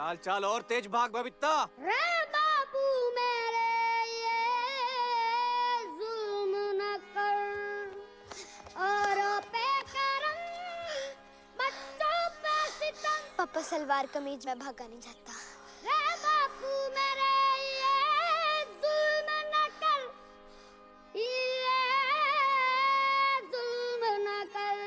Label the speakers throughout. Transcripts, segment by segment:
Speaker 1: चाल चाल और तेज भाग बबीता।
Speaker 2: रे बाबू मेरे ये जुल्म न कर औरों पे करम बच्चों पे सितम।
Speaker 3: पापा सलवार कमीज में भागा नहीं जाता।
Speaker 2: रे बाबू मेरे ये जुल्म न कर, ये जुल्म न कर।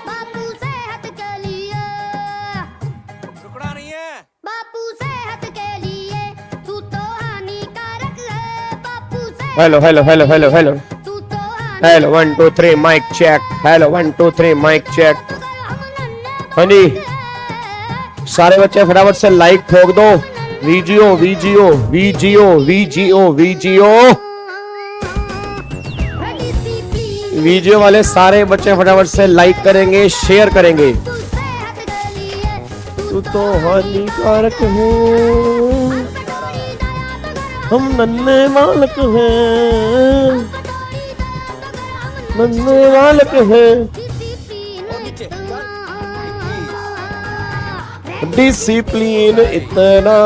Speaker 2: बापू सेहत के लिए,
Speaker 1: रुकना नहीं है।
Speaker 2: बापू सेहत के लिए तू तो हानिकारक है। बापू से
Speaker 4: hello hello hello hello hello
Speaker 2: तू तो
Speaker 4: hello 1 2 3 mike check. Hello 1 2 3 mike check. हाँ जी, सारे बच्चे फटाफट से लाइक ठोक दो। वीजियो वीजियो वीजियो वीजियो वीजियो वीडियो वाले सारे बच्चे फटाफट से लाइक करेंगे, शेयर करेंगे। तू तो हानिकारक है, हम नन्हे बालक हैं, नन्हे बालक हैं। डिसिप्लिन इतना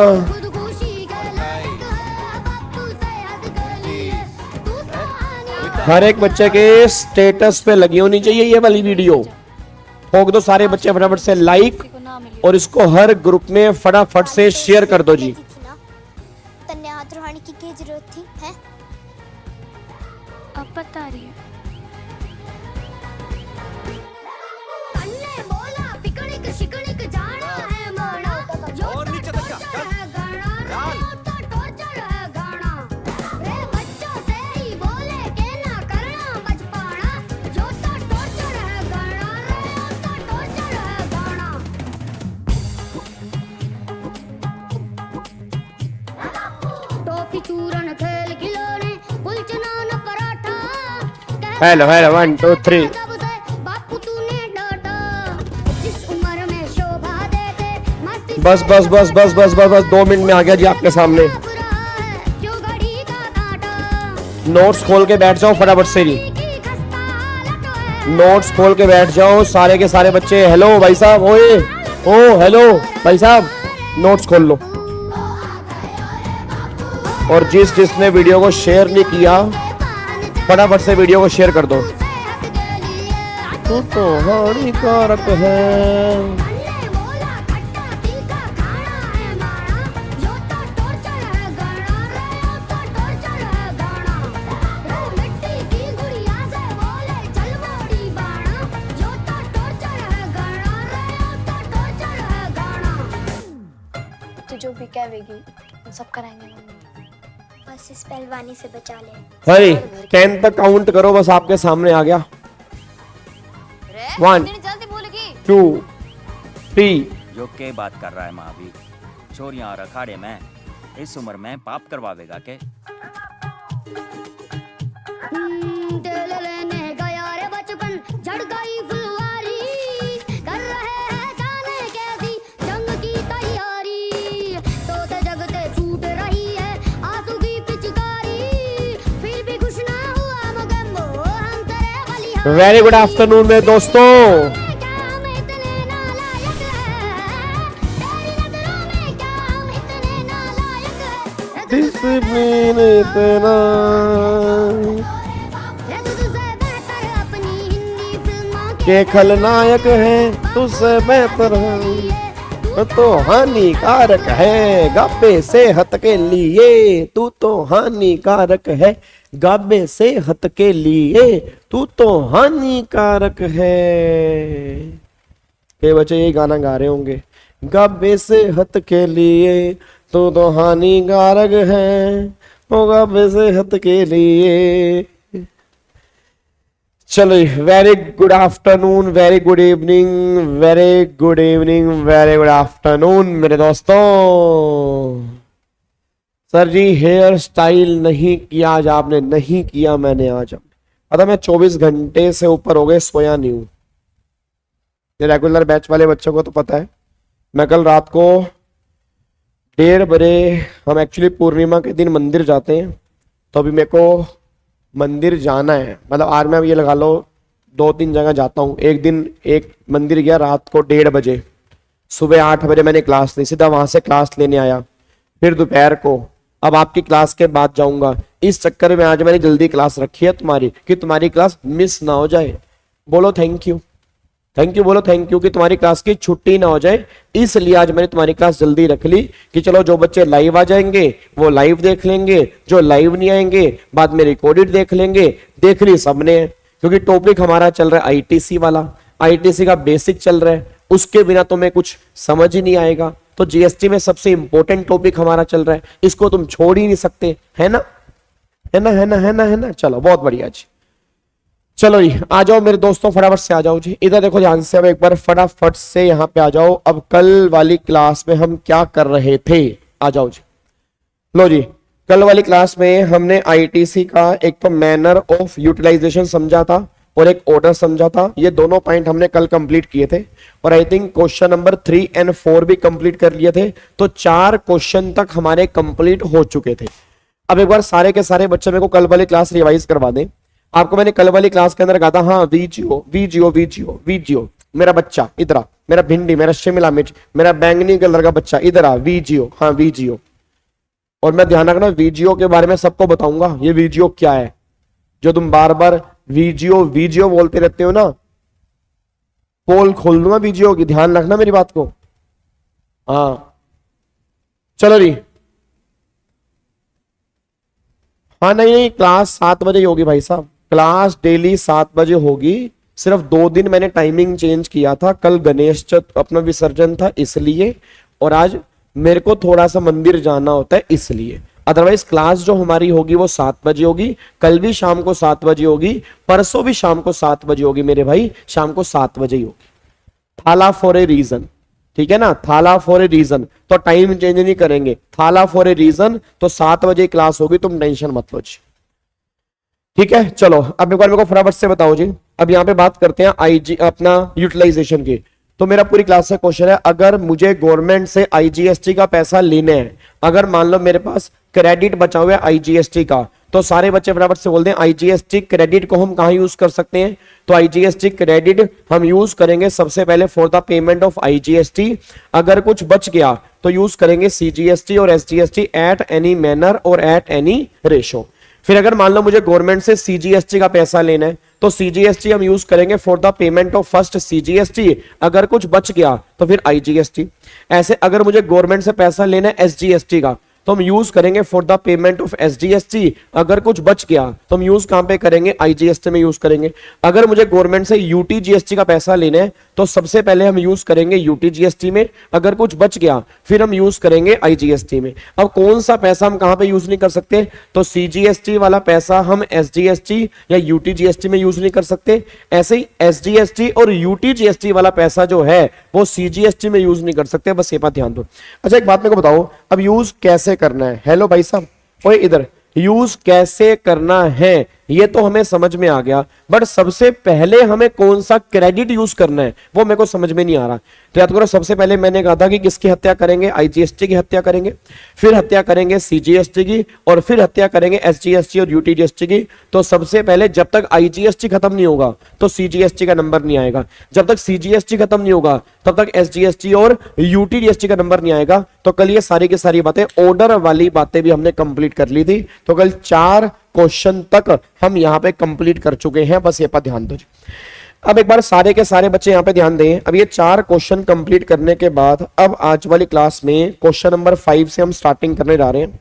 Speaker 4: हर एक बच्चे के स्टेटस पे लगी होनी चाहिए ये वाली वीडियो। ठोक दो सारे बच्चे फटाफट से लाइक और इसको हर ग्रुप में फटाफट से शेयर कर दो जी।
Speaker 3: तन्ने हाथ रुहानी की क्या जरूरत थी है?
Speaker 5: अब बता रही है।
Speaker 2: अन्ने बोला पिकनिक शिकनिक जाना है माना, जो
Speaker 1: और नीचे तक जा,
Speaker 2: टॉर्चर है गाना, रे तो टॉर्चर है गाना। रे बच्चों से ही बोले के ना करना बचपना, जो तो टॉर्चर है गाना, रे तो टॉर्चर है गाना। टॉफी चूरन खेल खिलौने कुलचना न पराठा।
Speaker 4: हेलो हेलो 1 2 3
Speaker 2: बापू तूने डांटा, जिस उम्र में शोभा देते मस्ती
Speaker 4: बस बस बस बस बस बस बस 2 मिनट में आ गया जी आपके सामने।
Speaker 2: बुरा है क्यों घड़ी का कांटा।
Speaker 4: नोट्स खोल के बैठ जाओ फटाफट से जी।
Speaker 2: की खस्ता हालत है,
Speaker 4: नोट्स खोल के बैठ जाओ सारे के सारे बच्चे। हेलो भाई साहब, ओए ओ हेलो भाई साहब, नोट्स खोल लो। और जिसने वीडियो को शेयर नहीं किया फटाफट से वीडियो को शेयर कर दो।
Speaker 2: सेहत के लिए
Speaker 4: तू तो हानिकारक है,
Speaker 2: अन्ने बोला खट्टा तीखा खाना है माना, जो तो टॉर्चर है गाना, रे तो टॉर्चर है गाना। रे मिट्टी की गुड़िया से बोले चल मोड़ी बाणा, जो तो टॉर्चर है गाना, रे तो टॉर्चर है गाना।
Speaker 3: तू जो भी कहेगी वो सब कराएंगे मम्मी। बस इस पहलवानी से बचा ले।
Speaker 4: भाई 10 तक काउंट करो, बस आपके सामने आ गया। 1
Speaker 5: जल्दी बोलेगी।
Speaker 4: 2 3
Speaker 6: जो के बात कर रहा है महावीर, छोरियां और अखाड़े में इस उम्र में पाप करवावेगा के?
Speaker 2: दिल लेने गया रे बचपन झड़ गई फुलवारी, कर रहे हैं जाने कैसी जंग की तैयारी। सोते जगते छूट रही है आंसू की पिचकारी, फिर भी खुश ना हुआ मगर वो हम तेरे बलिहारी।
Speaker 4: वेरी गुड आफ्टरनून में दोस्तों।
Speaker 2: क्या हम इतने नालायक हैं, तेरी नजरों में क्या हम इतने नालायक हैं।
Speaker 4: डिसिप्लिन इतना
Speaker 2: रे तुझसे बेहतर अपनी हिंदी फिल्मों
Speaker 4: के खलनायक है, तुझसे बेहतर है, तो हानिकारक है गाबे सेहत के लिए। तू तो हानिकारक है गाबे सेहत के लिए, तू तो हानिकारक है। कई बच्चे यही गाना गा रहे होंगे, गाबे सेहत के लिए तू तो हानिकारक है, ओ गाबे सेहत के लिए। चलो, very good afternoon, very good evening, very good evening, very good afternoon मेरे दोस्तों। सर जी हेयर स्टाइल नहीं किया आज आपने? नहीं किया मैंने आज। पता मैं 24 घंटे से ऊपर हो गए सोया नहीं हूं। ये रेगुलर बैच वाले बच्चों को तो पता है, मैं कल रात को 1:30 बजे, हम एक्चुअली पूर्णिमा के दिन मंदिर जाते हैं, तो अभी मेरे को मंदिर जाना है, मतलब आज मैं ये लगा लो 2-3 जगह जाता हूँ। एक दिन एक मंदिर गया रात को 1:30 बजे, सुबह 8 बजे मैंने क्लास ली, सीधा वहां से क्लास लेने आया, फिर दोपहर को अब आपकी क्लास के बाद जाऊंगा। इस चक्कर में आज मैंने जल्दी क्लास रखी है तुम्हारी, कि तुम्हारी क्लास मिस ना हो जाए। बोलो थैंक यू, थैंक यू बोलो थैंक यू, कि तुम्हारी क्लास की छुट्टी ना हो जाए, इसलिए आज मैंने तुम्हारी क्लास जल्दी रख ली कि चलो जो बच्चे लाइव आ जाएंगे वो लाइव देख लेंगे, जो लाइव नहीं आएंगे बाद में रिकॉर्डेड देख लेंगे। देख ली सबने, क्योंकि टॉपिक हमारा चल रहा है आईटीसी वाला, आईटीसी का बेसिक चल रहा है, उसके बिना तुम्हें कुछ समझ ही नहीं आएगा। तो जीएसटी में सबसे इंपॉर्टेंट टॉपिक हमारा चल रहा है, इसको तुम छोड़ ही नहीं सकते, है ना, है ना, है ना, है ना, है ना। चलो बहुत बढ़िया जी, चलो जी आ जाओ मेरे दोस्तों, फटाफट से आ जाओ जी, इधर देखो ध्यान से, अब एक बार फटाफट से यहाँ पे आ जाओ। अब कल वाली क्लास में हम क्या कर रहे थे, आ जाओ जी। लो जी, कल वाली क्लास में हमने आईटीसी का एक तो मैनर ऑफ यूटिलाइजेशन समझा था और एक ऑर्डर समझा था। ये दोनों पॉइंट हमने कल कंप्लीट किए थे, और आई थिंक क्वेश्चन नंबर 3 और 4 भी कंप्लीट कर लिए थे। तो 4 क्वेश्चन तक हमारे कंप्लीट हो चुके थे। अब एक बार सारे के सारे बच्चे मेरे को कल वाली क्लास रिवाइज करवा दें। आपको मैंने कल वाली क्लास के अंदर कहा था, हाँ वीजियो वीजियो वीजियो वीजियो, मेरा बच्चा इधर आ, मेरा भिंडी, मेरा शिमला मिर्च, मेरा बैंगनी कलर का बच्चा इधर आ, वीजियो, हाँ वीजियो। और मैं ध्यान रखना वीजियो के बारे में सबको बताऊंगा, ये वीजियो क्या है। जो तुम बार बार वीजियो वीजियो बोलते रहते हो ना, पोल खोल दूंगा वीजियो की, ध्यान रखना मेरी बात को। हाँ चलो जी, हाँ नहीं क्लास 7 बजे ही होगी भाई साहब, क्लास डेली 7 बजे होगी। सिर्फ 2 दिन मैंने टाइमिंग चेंज किया था, कल गणेश अपना विसर्जन था इसलिए, और आज मेरे को थोड़ा सा मंदिर जाना होता है इसलिए। अदरवाइज क्लास जो हमारी होगी वो 7 बजे होगी, कल भी शाम को 7 बजे होगी, परसों भी शाम को 7 बजे होगी मेरे भाई, शाम को 7 बजे ही होगी। थाला फॉर ए रीजन, ठीक है ना, थाला फॉर ए रीजन, तो टाइम चेंज नहीं करेंगे, थाला फॉर ए रीजन, तो 7 बजे क्लास होगी, तुम टेंशन मत लो जी, ठीक है। चलो अब एक बार मेरे को फटाफट से बताओ जी, अब यहाँ पे बात करते हैं आईजी अपना यूटिलाइजेशन की। तो मेरा पूरी क्लास से क्वेश्चन है, अगर मुझे गवर्नमेंट से आईजीएसटी का पैसा लेना है, अगर मान लो मेरे पास क्रेडिट बचा हुआ है आईजीएसटी का, तो सारे बच्चे फटाफट से बोल दें आईजीएसटी क्रेडिट को हम कहां यूज कर सकते हैं। तो आईजीएसटी क्रेडिट हम यूज करेंगे सबसे पहले for the payment of IGST. अगर कुछ बच गया तो यूज करेंगे सीजीएसटी और एसजीएसटी एट एनी मैनर और एट एनी रेशो। फिर अगर मान लो मुझे गवर्नमेंट से सीजीएसटी का पैसा लेना है, तो सीजीएसटी हम यूज करेंगे for the payment of first CGST, अगर कुछ बच गया तो फिर आईजीएसटी। ऐसे अगर मुझे गवर्नमेंट से पैसा लेना है एसजीएसटी का, तो हम यूज करेंगे for the payment of SGST, अगर कुछ बच गया तो हम यूज कहां पे करेंगे, आईजीएसटी में यूज करेंगे। अगर मुझे गवर्नमेंट से यूटीजीएसटी का पैसा लेना है, तो सबसे पहले हम यूज करेंगे यूटीजीएसटी में, अगर कुछ बच गया फिर हम यूज करेंगे आईजीएसटी में। अब कौन सा पैसा हम कहां पे यूज नहीं कर सकते, तो सीजीएसटी वाला पैसा हम एसजीएसटी या यूटीजीएसटी में यूज नहीं कर सकते। ऐसे ही एसजीएसटी और यूटीजीएसटी वाला पैसा जो है वो सीजीएसटी में यूज नहीं कर सकते, बस ये बात ध्यान दो। अच्छा एक बात मेरे को बताओ, अब यूज कैसे करना है। हेलो भाई साहब, ओए इधर, यूज कैसे करना है ये तो हमें समझ में आ गया, बट सबसे पहले हमें कौन सा क्रेडिट यूज करना है वो मेरे को समझ में नहीं आ रहा। तो याद करो, सबसे पहले मैंने कहा था कि किसकी हत्या करेंगे, आईजीएसटी की हत्या करेंगे, फिर हत्या करेंगे सीजीएसटी की, और फिर हत्या करेंगे एसजीएसटी और यूटीजीएसटी की। तो सबसे पहले जब तक आईजीएसटी खत्म नहीं होगा तो सीजीएसटी का नंबर नहीं आएगा, जब तक सीजीएसटी खत्म नहीं होगा तब तक एसजीएसटी और यूटीजीएसटी का नंबर नहीं आएगा। तो कल ये सारी की सारी बातें, ऑर्डर वाली बातें भी हमने कंप्लीट कर ली थी। तो कल 4 क्वेश्चन तक हम यहां पे कंप्लीट कर चुके हैं, बस ये पर ध्यान दो। अब एक बार सारे के सारे बच्चे यहां पे ध्यान दें। अब ये 4 क्वेश्चन कंप्लीट करने के बाद अब आज वाली क्लास में क्वेश्चन नंबर 5 से हम स्टार्टिंग करने जा रहे हैं।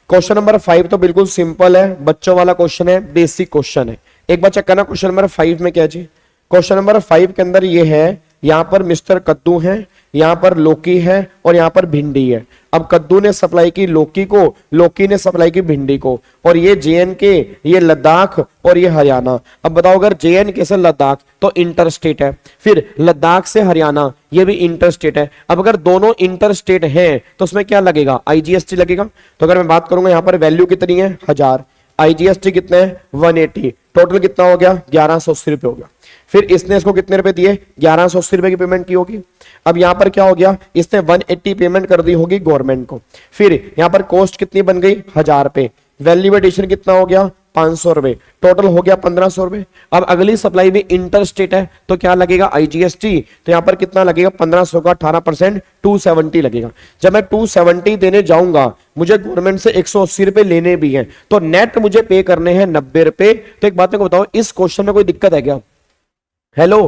Speaker 4: क्वेश्चन नंबर 5 तो बिल्कुल सिंपल है, बच्चों वाला क्वेश्चन है, बेसिक क्वेश्चन है। एक बार चेक करना क्वेश्चन नंबर 5 में क्या जी। क्वेश्चन नंबर 5 के अंदर ये है, यहां पर मिस्टर कद्दू है, यहां पर लौकी है और यहां पर भिंडी है। अब कद्दू ने सप्लाई की लौकी को, लौकी ने सप्लाई की भिंडी को, और ये जेएनके, ये लद्दाख और ये हरियाणा। अब बताओ, अगर जेएनके से लद्दाख तो इंटर स्टेट है, फिर लद्दाख से हरियाणा ये भी इंटर स्टेट है। अब अगर दोनों इंटर स्टेट हैं तो उसमें क्या लगेगा, आईजीएसटी लगेगा। तो अगर मैं बात करूंगा यहां पर वैल्यू कितनी है 1000, आईजीएसटी कितना है 180, टोटल कितना हो गया 1180 रुपए हो गया। फिर इसने इसको कितने रुपए दिए, 1180 रुपए की पेमेंट की होगी। अब यहां पर क्या हो गया, इसने 180 पेमेंट कर दी होगी गवर्नमेंट को। फिर यहां पर कॉस्ट कितनी बन गई, 1000 रुपए। वैल्यू एडिशन कितना हो गया, 500 रुपए। टोटल हो गया 1500 रुपए। अब अगली सप्लाई भी इंटर स्टेट है तो क्या लगेगा, आईजीएसटी। तो यहां पर कितना लगेगा, 1500 का 18% 270 लगेगा। जब मैं 270 देने जाऊंगा, मुझे गवर्नमेंट से 180 रुपए लेने भी हैं, तो नेट मुझे पे करने हैं 90 रुपए। तो एक बात मेरे को बताओ, इस क्वेश्चन में कोई दिक्कत है क्या? हेलो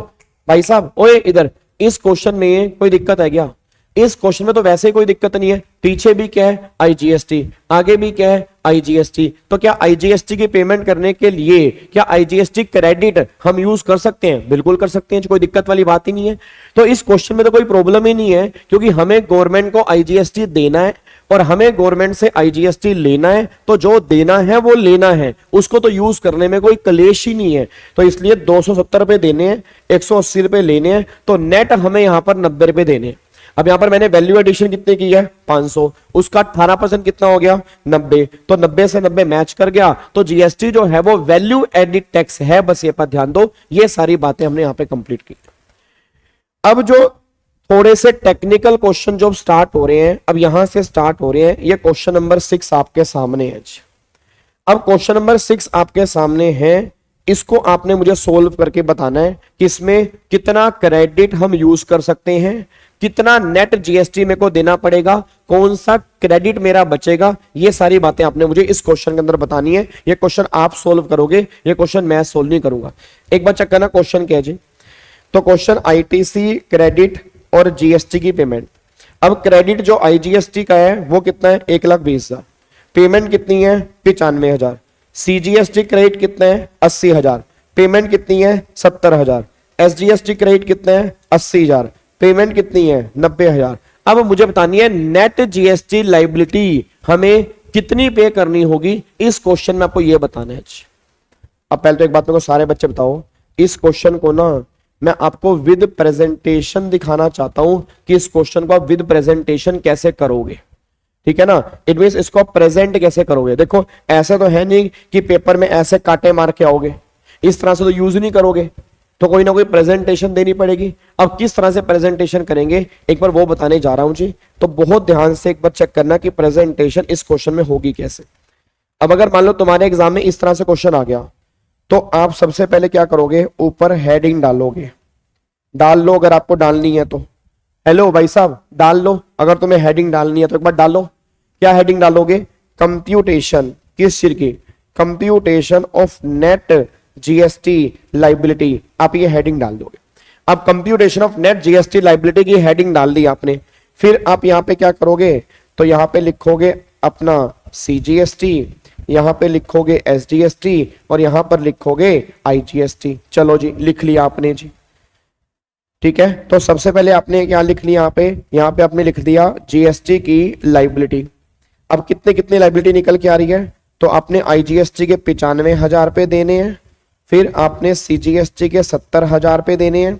Speaker 4: भाई साहब, ओए इधर, इस क्वेश्चन में कोई दिक्कत है क्या? इस क्वेश्चन में तो वैसे ही कोई दिक्कत नहीं है। पीछे भी क्या है, आईजीएसटी, आगे भी क्या है, आईजीएसटी। तो क्या आईजीएसटी की पेमेंट करने के लिए क्या आईजीएसटी क्रेडिट हम यूज कर सकते हैं? बिल्कुल कर सकते हैं, कोई दिक्कत वाली बात ही नहीं है। तो इस क्वेश्चन में तो कोई प्रॉब्लम ही नहीं है, क्योंकि हमें गवर्नमेंट को आईजीएसटी देना है और हमें गवर्नमेंट से आईजीएसटी लेना है। तो जो देना है वो लेना है, उसको तो यूज करने में कोई क्लेश ही नहीं है। तो इसलिए 270 रुपए देने हैं, 180 रुपए लेने हैं, तो नेट हमें यहां पर 90 रुपए देने हैं। अब यहां पर मैंने वैल्यू एडिशन कितने की है, 500, उसका 18% कितना हो गया, 90। तो 90 से 90 मैच कर गया, तो जीएसटी जो है वो वैल्यू एडिड टैक्स है। बस ये पर ध्यान दो, ये सारी बातें हमने यहां पे कंप्लीट की। अब जो थोड़े से टेक्निकल क्वेश्चन जो स्टार्ट हो रहे हैं, अब यहां से स्टार्ट हो रहे हैं। ये क्वेश्चन नंबर 6 आपके सामने है। अब क्वेश्चन नंबर 6 आपके सामने है, इसको आपने मुझे सोल्व करके बताना है कि इसमें कितना क्रेडिट हम यूज कर सकते हैं, कितना नेट जीएसटी मेरे को देना पड़ेगा, कौन सा क्रेडिट मेरा बचेगा। ये सारी बातें आपने मुझे इस क्वेश्चन के अंदर बतानी है। ये क्वेश्चन आप सोल्व करोगे, ये क्वेश्चन मैं सोल्व नहीं करूंगा। एक बार चेक करना क्वेश्चन क्या है जी। तो क्वेश्चन आईटीसी क्रेडिट और जीएसटी की पेमेंट। अब क्रेडिट जो आईजीएसटी का है वो कितना है, 1,20,000। पेमेंट कितनी है, 95,000। सीजीएसटी क्रेडिट कितना है, 80,000। पेमेंट कितनी है, 70,000। एसजीएसटी क्रेडिट कितना है, 80,000। पेमेंट कितनी है, 90,000। अब मुझे बतानी है नेट जीएसटी लाइबिलिटी हमें कितनी पे करनी होगी। इस क्वेश्चन में आपको यह बताना है। अब पहले तो एक बात मेरे को सारे बच्चे बताओ, इस क्वेश्चन को ना मैं आपको विद प्रेजेंटेशन दिखाना चाहता हूं कि इस क्वेश्चन को आप विद प्रेजेंटेशन कैसे करोगे, ठीक है ना। इट मींस इसको आप प्रेजेंट कैसे करोगे। देखो ऐसे तो है नहीं कि पेपर में ऐसे कांटे मार के आओगे, इस तरह से तो यूज नहीं करोगे, तो कोई ना कोई प्रेजेंटेशन देनी पड़ेगी। अब किस तरह से प्रेजेंटेशन करेंगे एक बार वो बताने जा रहा हूं जी। तो बहुत ध्यान से एक बार चेक करना कि प्रेजेंटेशन इस क्वेश्चन में होगी कैसे। अब अगर मान लो तुम्हारे एग्जाम में इस तरह से क्वेश्चन आ गया, तो आप सबसे पहले क्या करोगे, ऊपर हेडिंग डालोगे। डाल लो अगर आपको डालनी है तो। हेलो भाई साहब, डाल लो अगर तुम्हें हेडिंग डालनी है तो एक बार डालो। क्या हेडिंग डालोगे, कंप्यूटेशन, किस चीज की, computation of net GST liability. आप ये हेडिंग डाल दोगे। अब computation of net GST liability की हेडिंग डाल दी आपने। फिर आप यहां पे क्या करोगे, तो यहां पे लिखोगे अपना सीजीएसटी, यहां पे लिखोगे एसजीएसटी और यहां पर लिखोगे आईजीएसटी। चलो जी, लिख लिया आपने जी, ठीक है। तो सबसे पहले आपने क्या लिख लिया, यहां पे आपने लिख दिया जीएसटी की लाइबिलिटी। अब कितने कितने लाइबिलिटी निकल के आ रही है, तो आपने आईजीएसटी के 95,000 रुपए देने हैं, फिर आपने सीजीएसटी के 70,000 रुपए देने हैं,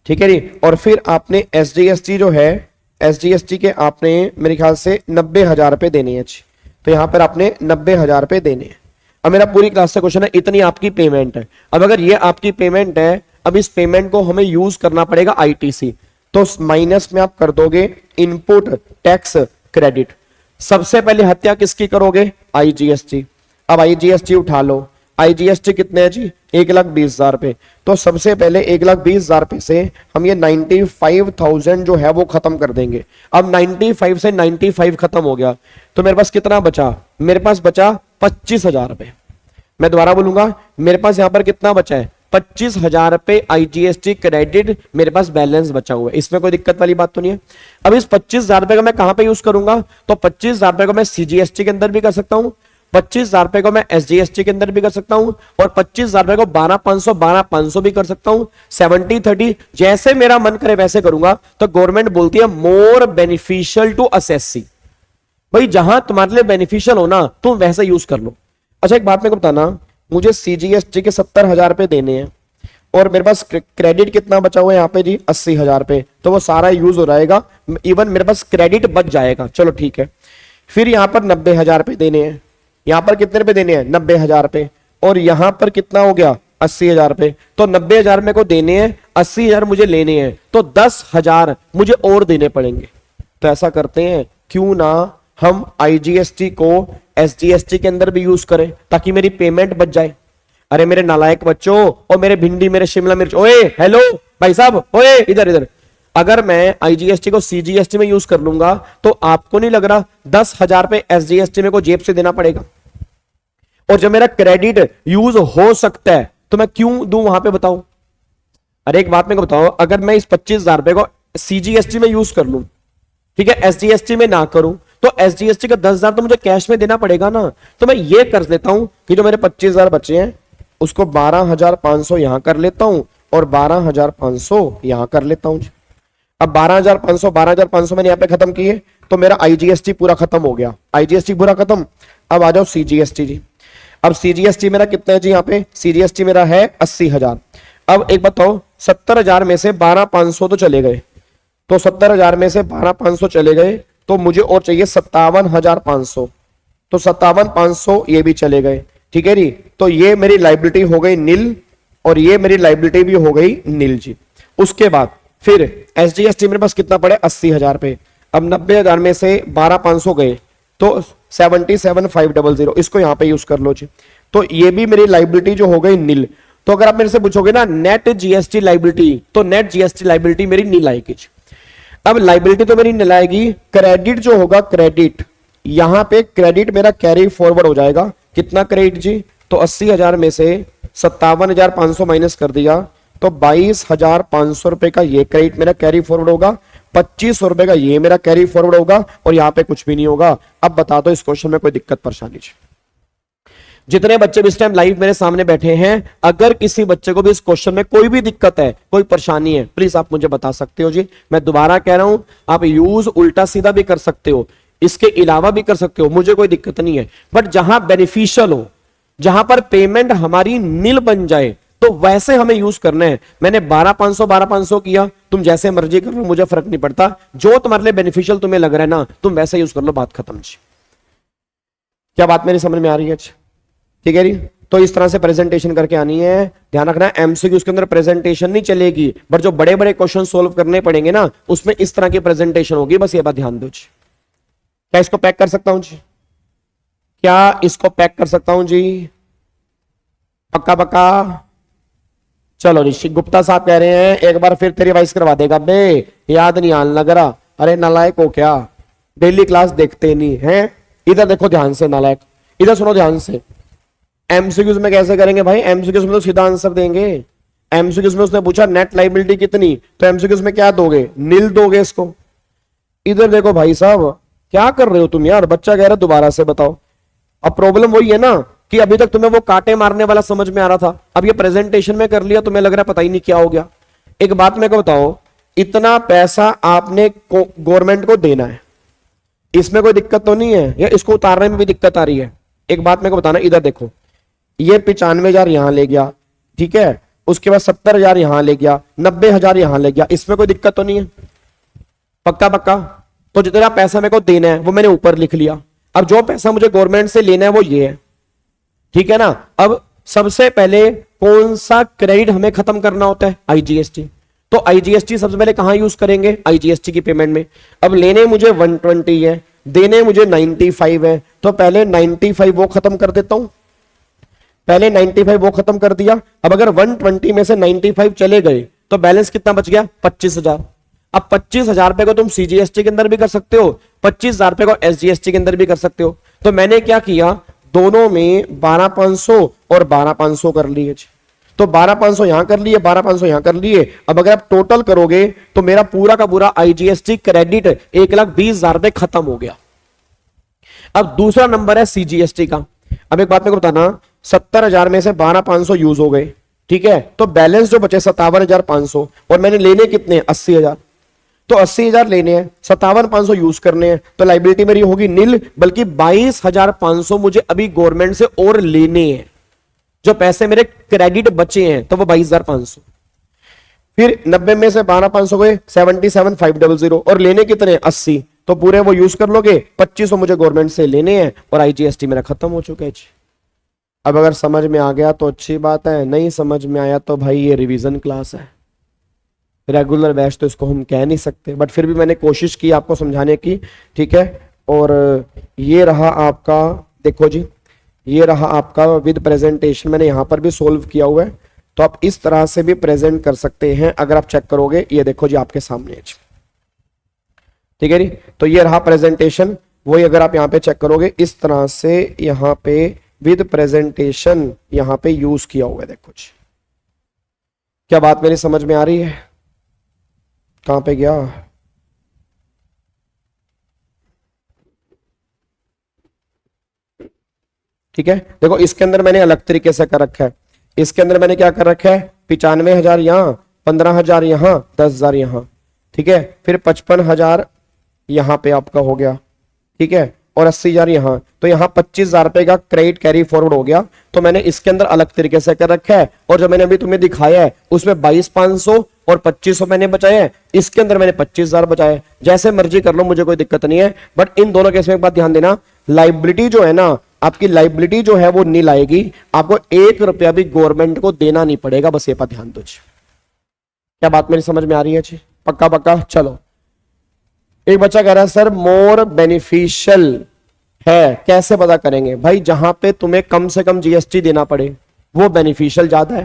Speaker 4: ठीक है जी। और फिर आपने एसजीएसटी जो है, एसजीएसटी के आपने मेरे ख्याल से 90,000 रुपए देने हैं। तो यहां पर आपने 90,000 रुपए देने हैं। अब मेरा पूरी क्लास से क्वेश्चन है, इतनी आपकी पेमेंट है। अब अगर ये आपकी पेमेंट है, अब इस पेमेंट को हमें यूज करना पड़ेगा आईटीसी, तो माइनस में आप कर दोगे इनपुट टैक्स क्रेडिट। सबसे पहले हत्या किसकी करोगे, आईजीएसटी। अब आईजीएसटी उठा लो, आईजीएसटी कितने हैं जी, 1,20,000 रुपए। तो सबसे पहले 1,20,000 रुपए से हम ये 95,000 जो है वो खत्म कर देंगे। अब 95 से 95 खत्म हो गया, तो मेरे पास कितना बचा, मेरे पास बचा 25,000 रुपए। मैं दोबारा बोलूंगा, मेरे पास यहां पर कितना बचा है, 25,000 रुपए आईजीएसटी क्रेडिट मेरे पास बैलेंस बचा हुआ है। इसमें कोई दिक्कत वाली बात तो नहीं है। अब इस 25,000 रुपए का मैं कहां पे यूज करूंगा, तो 25,000 रुपए को मैं सीजीएसटी के अंदर भी कर सकता हूं, 25,000 रुपए को मैं एसजीएसटी के अंदर भी कर सकता हूं, और 25,000 रुपए को 12,500 भी कर सकता हूं। 70-30 जैसे मेरा मन करे वैसे करूंगा। तो गवर्नमेंट बोलती है मोर बेनिफिशियल टू असेसी, भाई जहां तुम्हारे लिए बेनिफिशियल हो ना तुम वैसे यूज कर लो। अच्छा एक बात मेरे को बताना, मुझे सीजीएसटी के 70,000 रुपए देने हैं और मेरे पास क्रेडिट कितना बचा हुआ है यहाँ पे जी, 80,000 रुपए। तो वो सारा यूज हो जाएगा, इवन मेरे पास क्रेडिट बच जाएगा। चलो ठीक है। फिर यहाँ पर 90,000 रुपए देने हैं, यहाँ पर कितने रुपए देने हैं, 90,000 रुपए। और यहां पर कितना हो गया, 80,000 रुपए, तो 90,000 मेरे को देने हैं, 80,000 मुझे लेने हैं, तो 10,000 मुझे और देने पड़ेंगे। तो ऐसा करते हैं, क्यों ना हम IGST को SGST के अंदर भी यूज करें ताकि मेरी पेमेंट बच जाए। अरे मेरे नालायक बच्चों, और मेरे भिंडी, मेरे शिमला मिर्च, ओए हेलो भाई साहब, ओए इधर इधर, अगर मैं IGST को CGST में यूज कर लूंगा तो आपको नहीं लग रहा 10,000 पे SGST मेरे को जेब से देना पड़ेगा? और जब मेरा क्रेडिट यूज हो सकता है तो मैं क्यों दूं वहां पे, बताओ? अरे एक बात मेरे को बताओ, अगर मैं इस 25,000 रुपए को CGST में यूज कर लूं, ठीक है, SGST में ना करूं, तो SGST का 10,000 तो मुझे कैश में देना पड़ेगा ना। तो मैं ये कर देता हूं कि जो मेरे 25,000 बचे हैं उसको 12,500 यहां कर लेता हूं और 12,500 यहां कर लेता हूं। अब 12,500 मैंने यहां पे खत्म किए तो मेरा IGST पूरा खत्म हो गया, IGST पूरा खत्म। अब आ जाओ CGST जी। अब CGST मेरा कितना है जी? यहाँ पे CGST मेरा है 80,000। अब एक बताओ, 70,000 में से 12,500 तो चले गए, तो 70,000 में से 12,500 चले गए, तो मुझे और चाहिए 57,500, तो 57,500 ये भी चले गए, ठीक है जी। तो ये मेरी लाइबिलिटी हो गई नील और ये मेरी लाइबिलिटी भी हो गई नील जी। उसके बाद फिर SGST मेरे पास कितना पड़े? 80,000 पे। अब 90,000 में से 12,500 गए तो 77,500, इसको यहां पे यूज कर लो जी। तो ये भी मेरी लाइबिलिटी जो हो गई नील। तो अगर आप मेरे से पूछोगे ना नेट GST लाइबिलिटी, तो नेट GST लाइबिलिटी मेरी नील आएगी। अब लाइबिलिटी तो मेरी नील आएगी, क्रेडिट जो होगा, क्रेडिट यहां पे क्रेडिट मेरा कैरी फॉरवर्ड हो जाएगा। कितना क्रेडिट जी? तो 80,000 में से 57,500 माइनस कर दिया तो 22,500 रुपए का ये क्रेडिट मेरा कैरी फॉरवर्ड होगा, 2500 रुपए का ये मेरा कैरी फॉरवर्ड होगा और यहां पे कुछ भी नहीं होगा। अब बता दो इस क्वेश्चन में कोई दिक्कत परेशानी जी? जितने बच्चे भी इस टाइम लाइव मेरे सामने बैठे हैं, अगर किसी बच्चे को भी इस क्वेश्चन में कोई भी दिक्कत है, कोई परेशानी है, प्लीज आप मुझे बता सकते हो जी। मैं दोबारा कह रहा हूं, आप यूज उल्टा सीधा भी कर सकते हो, इसके अलावा भी कर सकते हो, मुझे कोई दिक्कत नहीं है। बट जहां बेनिफिशियल हो, जहां पर पेमेंट हमारी नील बन जाए, तो वैसे हमें यूज करना है। मैंने 12,500 किया, तुम जैसे मर्जी कर लो, मुझे फर्क नहीं पड़ता। जो तुम्हारे लिए बेनिफिशियल तुम्हें लग रहा है ना, तुम वैसे यूज कर लो, बात खत्म जी। क्या बात मेरी समझ में आ रही है? ठीक है जी। तो इस तरह से प्रेजेंटेशन करके आनी है। ध्यान रखना, MCQ के अंदर प्रेजेंटेशन नहीं चलेगी, बट जो बड़े बड़े क्वेश्चन सोल्व करने पड़ेंगे ना, उसमें इस तरह की प्रेजेंटेशन होगी। बस ये बात ध्यान दो जी। क्या इसको पैक कर सकता हूं जी? क्या इसको पैक कर सकता हूं जी? पक्का पक्का? चलो ऋषि गुप्ता साहब कह रहे हैं एक बार फिर तेरी वाइस करवा देगा बे, याद नहीं आने लग रहा। अरे नालायक हो क्या, डेली क्लास देखते नहीं है? इधर देखो ध्यान से नालायक, इधर सुनो ध्यान से। MCQs में कैसे करेंगे भाई? MCQs में तो सीधा आंसर देंगे। MCQs में उसने पूछा नेट लाइबिलिटी कितनी, तो MCQs में क्या दोगे? नील दोगे इसको। इधर देखो भाई साहब, क्या कर रहे हो तुम यार? बच्चा कह रहा है दोबारा से बताओ। अब प्रॉब्लम वही है ना कि अभी तक तुम्हें वो कांटे मारने वाला समझ में आ रहा था, अब ये प्रेजेंटेशन में कर लिया, तुम्हें लग रहा है पता ही नहीं क्या हो गया। एक बात मेरे को बताओ, इतना पैसा आपने गवर्नमेंट को देना है, इसमें कोई दिक्कत तो नहीं है, या इसको उतारने में भी दिक्कत आ रही है? एक बात मेरे को बताना, इधर देखो, ये 95,000 यहां ले गया, ठीक है, उसके बाद 70,000 यहां ले गया, 90,000 यहां ले गया, इसमें कोई दिक्कत तो नहीं है? पक्का पक्का? तो जितना पैसा मेरे को देना है वो मैंने ऊपर लिख लिया। अब जो पैसा मुझे गवर्नमेंट से लेना है वो ये है, ठीक है ना। अब सबसे पहले कौन सा क्रेडिट हमें खत्म करना होता है? IGST। तो IGST सबसे पहले कहां यूज करेंगे? IGST की पेमेंट में। अब लेने मुझे 120 है, देने मुझे 95 है, तो पहले 95 वो खत्म कर देता हूं। पहले 95 वो खत्म कर दिया। अब अगर 120 में से 95 चले गए तो बैलेंस कितना बच गया? 25,000। अब 25,000 रुपए को तुम CGST के अंदर भी कर सकते हो, 25,000 रुपए को SGST के अंदर भी कर सकते हो। तो मैंने क्या किया, दोनों में 12,500 और 12,500 कर लिए। तो 12,500 यहां कर लिए, 12,500 यहां कर लिए। अब अगर आप टोटल करोगे तो मेरा पूरा का पूरा IGST क्रेडिट 1,20,000 रुपए खत्म हो गया। अब दूसरा नंबर है CGST का। अब एक बात मेरे को बताना, 70,000 में से 12,500 यूज हो गए, ठीक है, तो बैलेंस जो बचे 57,500, और मैंने लेने कितने? 80,000। तो 80,000 लेने हैं, 57,500 यूज करने हैं, तो लाइबिलिटी मेरी होगी नील, बल्कि 22,500 मुझे अभी गवर्नमेंट से और लेने हैं। जो पैसे मेरे क्रेडिट बचे हैं तो वो 22,500। फिर 90 में से 12,500 गए, 77,500, और लेने कितने? 80। तो पूरे वो यूज कर लोगे, 2500 मुझे गवर्नमेंट से लेने हैं और IGST मेरा खत्म हो चुका है। अब अगर समझ में आ गया तो अच्छी बात है, नहीं समझ में आया तो भाई ये रिवीजन क्लास है, रेगुलर बैच तो इसको हम कह नहीं सकते, बट फिर भी मैंने कोशिश की आपको समझाने की, ठीक है। और ये रहा आपका, देखो जी, ये रहा आपका विद प्रेजेंटेशन, मैंने यहाँ पर भी सोल्व किया हुआ है, तो आप इस तरह से भी प्रेजेंट कर सकते हैं अगर आप चेक करोगे। ये देखो जी आपके सामने है, ठीक है जी। तो ये रहा प्रेजेंटेशन, वही अगर आप यहाँ पे चेक करोगे इस तरह से यहाँ पे विद प्रेजेंटेशन यहाँ पे यूज किया हुआ है। देखो जी, क्या बात मेरी समझ में आ रही है? कहां पे गया? ठीक है, देखो इसके अंदर मैंने अलग तरीके से कर रखा है। इसके अंदर मैंने क्या कर रखा है, 95,000 यहाँ, 15,000 यहाँ, 10,000 यहाँ, ठीक है। फिर 55,000 यहाँ पे आपका हो गया, ठीक है, और 80,000 यहाँ, तो यहाँ 25,000 रुपए का क्रेडिट कैरी फॉरवर्ड हो गया। तो मैंने इसके अंदर अलग तरीके से कर रखा है, और जो मैंने अभी तुम्हें दिखाया है उसमें 22,500 और 2,500 मैंने बचाए हैं, इसके अंदर मैंने 25,000 बचाए। जैसे मर्जी कर लो, मुझे कोई दिक्कत नहीं है, बट इन दोनों केस में एक बात ध्यान देना, लाइबिलिटी जो है ना, आपकी लाइबिलिटी जो है वो नील आएगी, आपको 1 रुपया भी गवर्नमेंट को देना नहीं पड़ेगा, बस ये पर ध्यान दो। क्या बात मेरी समझ में आ रही है जी? पक्का पक्का। चलो, एक बच्चा कह रहा है सर मोर बेनिफिशियल है, कैसे पता करेंगे? भाई जहां पे तुम्हें कम से कम जीएसटी देना पड़े वो बेनिफिशियल ज्यादा है।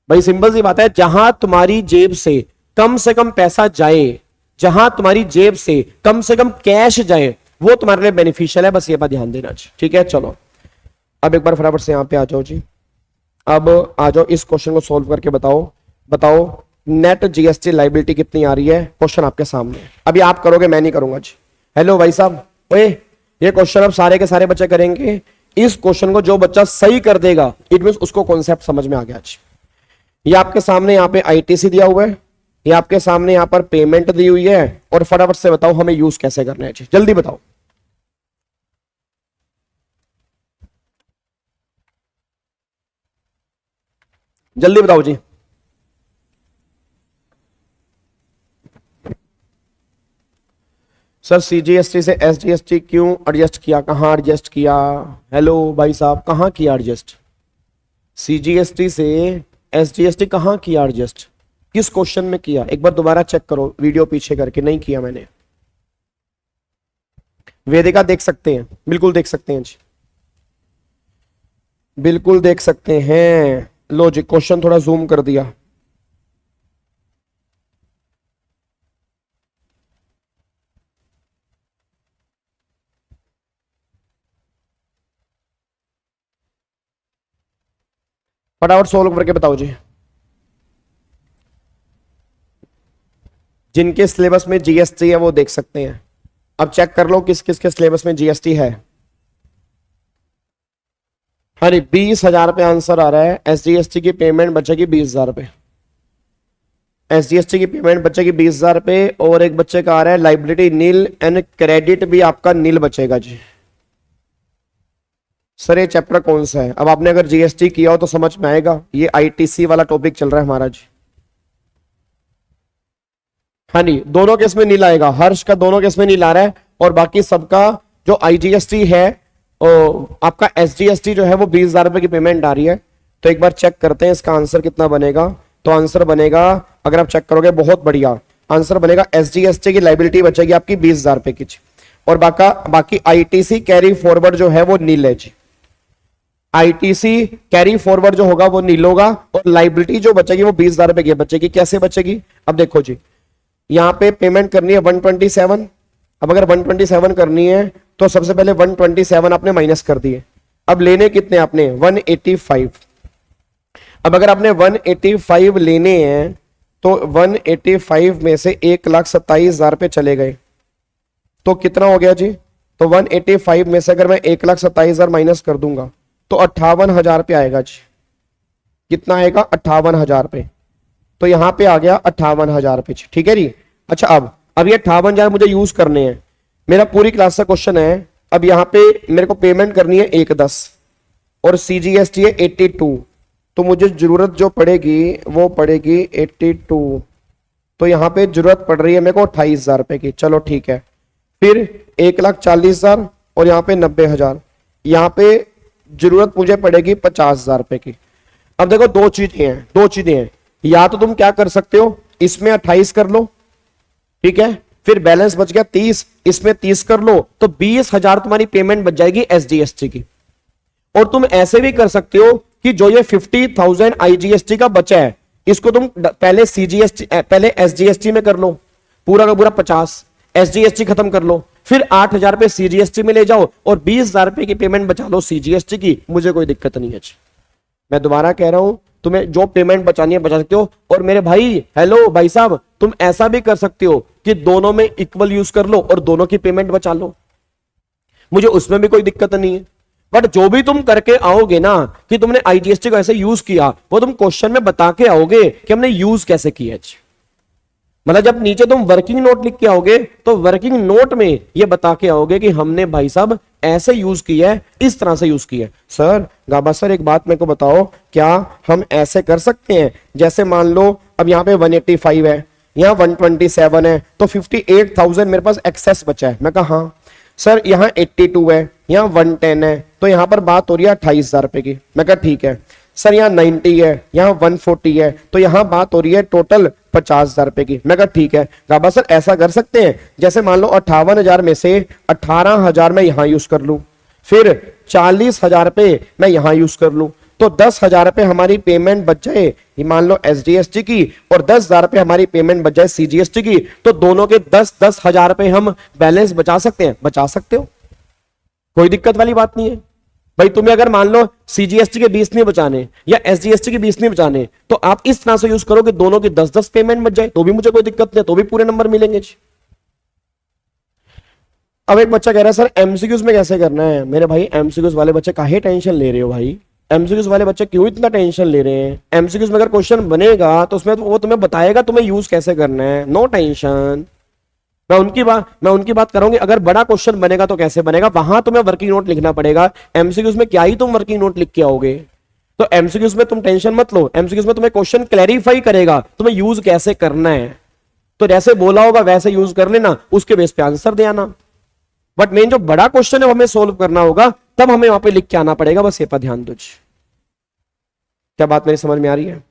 Speaker 4: भाई सिंपल सी बात है, जहां तुम्हारी जेब से कम पैसा जाए, जहां तुम्हारी जेब से कम कैश जाए, वो तुम्हारे लिए बेनिफिशियल है, बस ये बात ध्यान देना जी, ठीक है। चलो अब एक बार फटाफट से यहां पे आ जाओ जी, अब आ जाओ, इस क्वेश्चन को सोल्व करके बताओ नेट जीएसटी लाइबिलिटी कितनी आ रही है। क्वेश्चन आपके सामने, अभी आप करोगे, मैं नहीं करूंगा जी। हेलो भाई साहब, ओए ये क्वेश्चन अब सारे के सारे बच्चे करेंगे। इस क्वेश्चन को जो बच्चा सही कर देगा, इट मींस उसको कॉन्सेप्ट समझ में आ गया जी। ये आपके सामने यहाँ पे आईटीसी दिया हुआ है, ये आपके सामने यहाँ पर पेमेंट दी हुई है, और फटाफट से बताओ हमें यूज कैसे करना है जी, जल्दी बताओ। जल्दी बताओ जी। सर सीजीएसटी से एसजीएसटी क्यों एडजस्ट किया, कहां एडजस्ट किया? हेलो भाई साहब, कहां किया एडजस्ट? सीजीएसटी से एसजीएसटी कहां किया एडजस्ट? किस क्वेश्चन में किया? एक बार दोबारा चेक करो वीडियो पीछे करके, नहीं किया मैंने। वेदिका देख सकते हैं, बिल्कुल देख सकते हैं जी, बिल्कुल देख सकते हैं। लो जी, क्वेश्चन थोड़ा जूम कर दिया। फटाफट सोल्व करके बताओ जी। जिनके सिलेबस में जीएसटी है वो देख सकते हैं। अब चेक कर लो किस किस के सिलेबस में जीएसटी है। अरे 20,000 रुपये आंसर आ रहा है। एसजीएसटी की पेमेंट बचेगी 20,000 रुपये, एसजीएसटी की पेमेंट बचेगी 20,000 रुपये, और एक बच्चे का आ रहा है लाइबिलिटी नील एंड क्रेडिट भी आपका नील बचेगा जी। सर ये चैप्टर कौन सा है? अब आपने अगर जीएसटी किया हो तो समझ में आएगा, ये आईटीसी वाला टॉपिक चल रहा है हमारा जी। हाँ जी, दोनों केस में नील आएगा, हर्ष का दोनों केस में नील आ रहा है, और बाकी सबका जो आईजीएसटी है, आपका एसजीएसटी जो है वो 20,000 रुपए की पेमेंट आ रही है। तो एक बार चेक करते हैं इसका आंसर कितना बनेगा। तो आंसर बनेगा, अगर आप चेक करोगे बहुत बढ़िया आंसर बनेगा, एसजीएसटी की लाइबिलिटी बचेगी आपकी 20,000 रुपए की, और बाकी आईटीसी कैरी फॉरवर्ड जो है वो नील है जी। आईटीसी कैरी फॉरवर्ड जो होगा वो नील होगा, और लाइबिलिटी जो बचेगी वो 20,000 रुपए की बचेगी। कैसे बचेगी? अब देखो जी, यहाँ पे पेमेंट करनी है 127। अब अगर 127 करनी है तो सबसे पहले 127 आपने माइनस कर दिए। अब लेने कितने आपने? 185। अब अगर आपने 185 लेने हैं तो 185 में से 1,27,000 रुपये चले गए, तो कितना हो गया जी? तो 185 में से अगर मैं 1,27,000 माइनस कर दूंगा तो 58,000 रुपये आएगा जी। कितना आएगा? 58,000 रुपये। तो यहां पे आ गया 58,000 रुपये, ठीक है जी। अच्छा, अब ये 58,000 मुझे यूज करने हैं, मेरा पूरी क्लास का क्वेश्चन है। अब यहाँ पे मेरे को पेमेंट करनी है 110 और सीजीएसटी है 82, तो मुझे जरूरत जो पड़ेगी वो पड़ेगी 82। तो यहाँ पे जरूरत पड़ रही है मेरे को 28,000 रुपए की। चलो ठीक है, फिर 1,40,000 और यहाँ पे 90,000। यहाँ पे जरूरत मुझे पड़ेगी 50,000 रुपए की। अब देखो दो चीजें हैं, या तो तुम क्या कर सकते हो, इसमें 28 कर लो, ठीक है, फिर बैलेंस बच गया 30, इसमें 30 कर लो, तो 20,000 तुम्हारी पेमेंट बच जाएगी एसजीएसटी की। और तुम ऐसे भी कर सकते हो कि जो ये 50,000 आईजीएसटी का बचा है, इसको तुम पहले एसजीएसटी में कर लो, पूरा का पूरा 50 एसजीएसटी खत्म कर लो, फिर 8,000 रुपए सीजीएसटी में ले जाओ और 20,000 रुपए की पेमेंट बचा लो सीजीएसटी की। मुझे कोई दिक्कत नहीं है। मैं दोबारा कह रहा हूं, तुम्हें जो पेमेंट बचानी है बचा सकते हो। और मेरे भाई, हेलो भाई साहब, तुम ऐसा भी कर सकते हो कि दोनों में इक्वल यूज कर लो और दोनों की पेमेंट बचा लो, मुझे उसमें भी कोई दिक्कत नहीं है। बट जो भी तुम करके आओगे ना कि तुमने आईजीएसटी को ऐसे यूज किया, वो तुम क्वेश्चन में बता के आओगे कि हमने यूज कैसे किया। मतलब जब नीचे तुम वर्किंग नोट लिख के आओगे तो वर्किंग नोट में ये बता के आओगे कि हमने भाई साहब ऐसे यूज किया है, इस तरह से यूज किया है। सर गाबा सर एक बात मेरे को बताओ, क्या हम ऐसे कर सकते हैं, जैसे मान लो अब यहाँ पे 185 है, यहाँ 127 है, तो 58,000 मेरे पास एक्सेस बचा है। मैं कहा हाँ। सर यहाँ 82 है, यहाँ 110 है, तो यहाँ पर बात हो रही है 28,000 रुपए की। मैं कहा ठीक है। सर यहाँ 90 है, यहाँ 140 है, तो यहाँ बात हो रही है टोटल 50,000 रुपए की। मैं कहा ठीक है। गाबा सर ऐसा कर सकते हैं, जैसे मान लो 58,000 में से 18,000 मैं यहाँ यूज कर लूं, फिर 40,000 रुपए मैं यहाँ यूज कर लूं, तो 10,000 रुपए हमारी पेमेंट बच जाए मान लो एसडीएसटी की, और 10,000 रुपए हमारी पेमेंट बच जाए सीजीएसटी की। तो दोनों के 10,000 रुपए हम बैलेंस बचा सकते हैं। बचा सकते हो, कोई दिक्कत वाली बात नहीं है भाई। तुम्हें अगर मान लो सीजीएसटी के 20 नहीं बचाने या एसजीएसटी के 20 नहीं बचाने, तो आप इस तरह से यूज करो कि दोनों की 10-10 पेमेंट बच जाए, तो भी मुझे कोई दिक्कत नहीं, तो भी पूरे नंबर मिलेंगे। अब एक बच्चा कह रहा है सर एमसीक्यूज में कैसे करना है। मेरे भाई एमसीक्यूज वाले बच्चे काहे टेंशन ले रहे हो भाई, एमसीक्यूज वाले बच्चे क्यों इतना टेंशन ले रहे हैं। एमसीक्यूज में अगर क्वेश्चन बनेगा तो उसमें वो तुम्हें बताएगा तुम्हें यूज कैसे करना है, नो टेंशन। मैं उनकी बात करूंगी। अगर बड़ा क्वेश्चन बनेगा तो कैसे बनेगा, वहां तुम्हें वर्किंग नोट लिखना पड़ेगा। एमसीक्यूज में क्या ही तुम वर्किंग नोट लिख के आओगे। तो एमसीक्यूज में तुम टेंशन मत लो, एमसीक्यूज में तुम्हें क्वेश्चन क्लैरिफाई करेगा तुम्हें यूज कैसे करना है, तो जैसे बोला होगा वैसे यूज कर लेना, उसके बेस पे आंसर दे आना। बट मेन जो बड़ा क्वेश्चन है वो हमें सोल्व करना होगा, तब हमें वहां पे लिख के आना पड़ेगा। बस ये पर ध्यान दो। क्या बात मेरी समझ में आ रही है।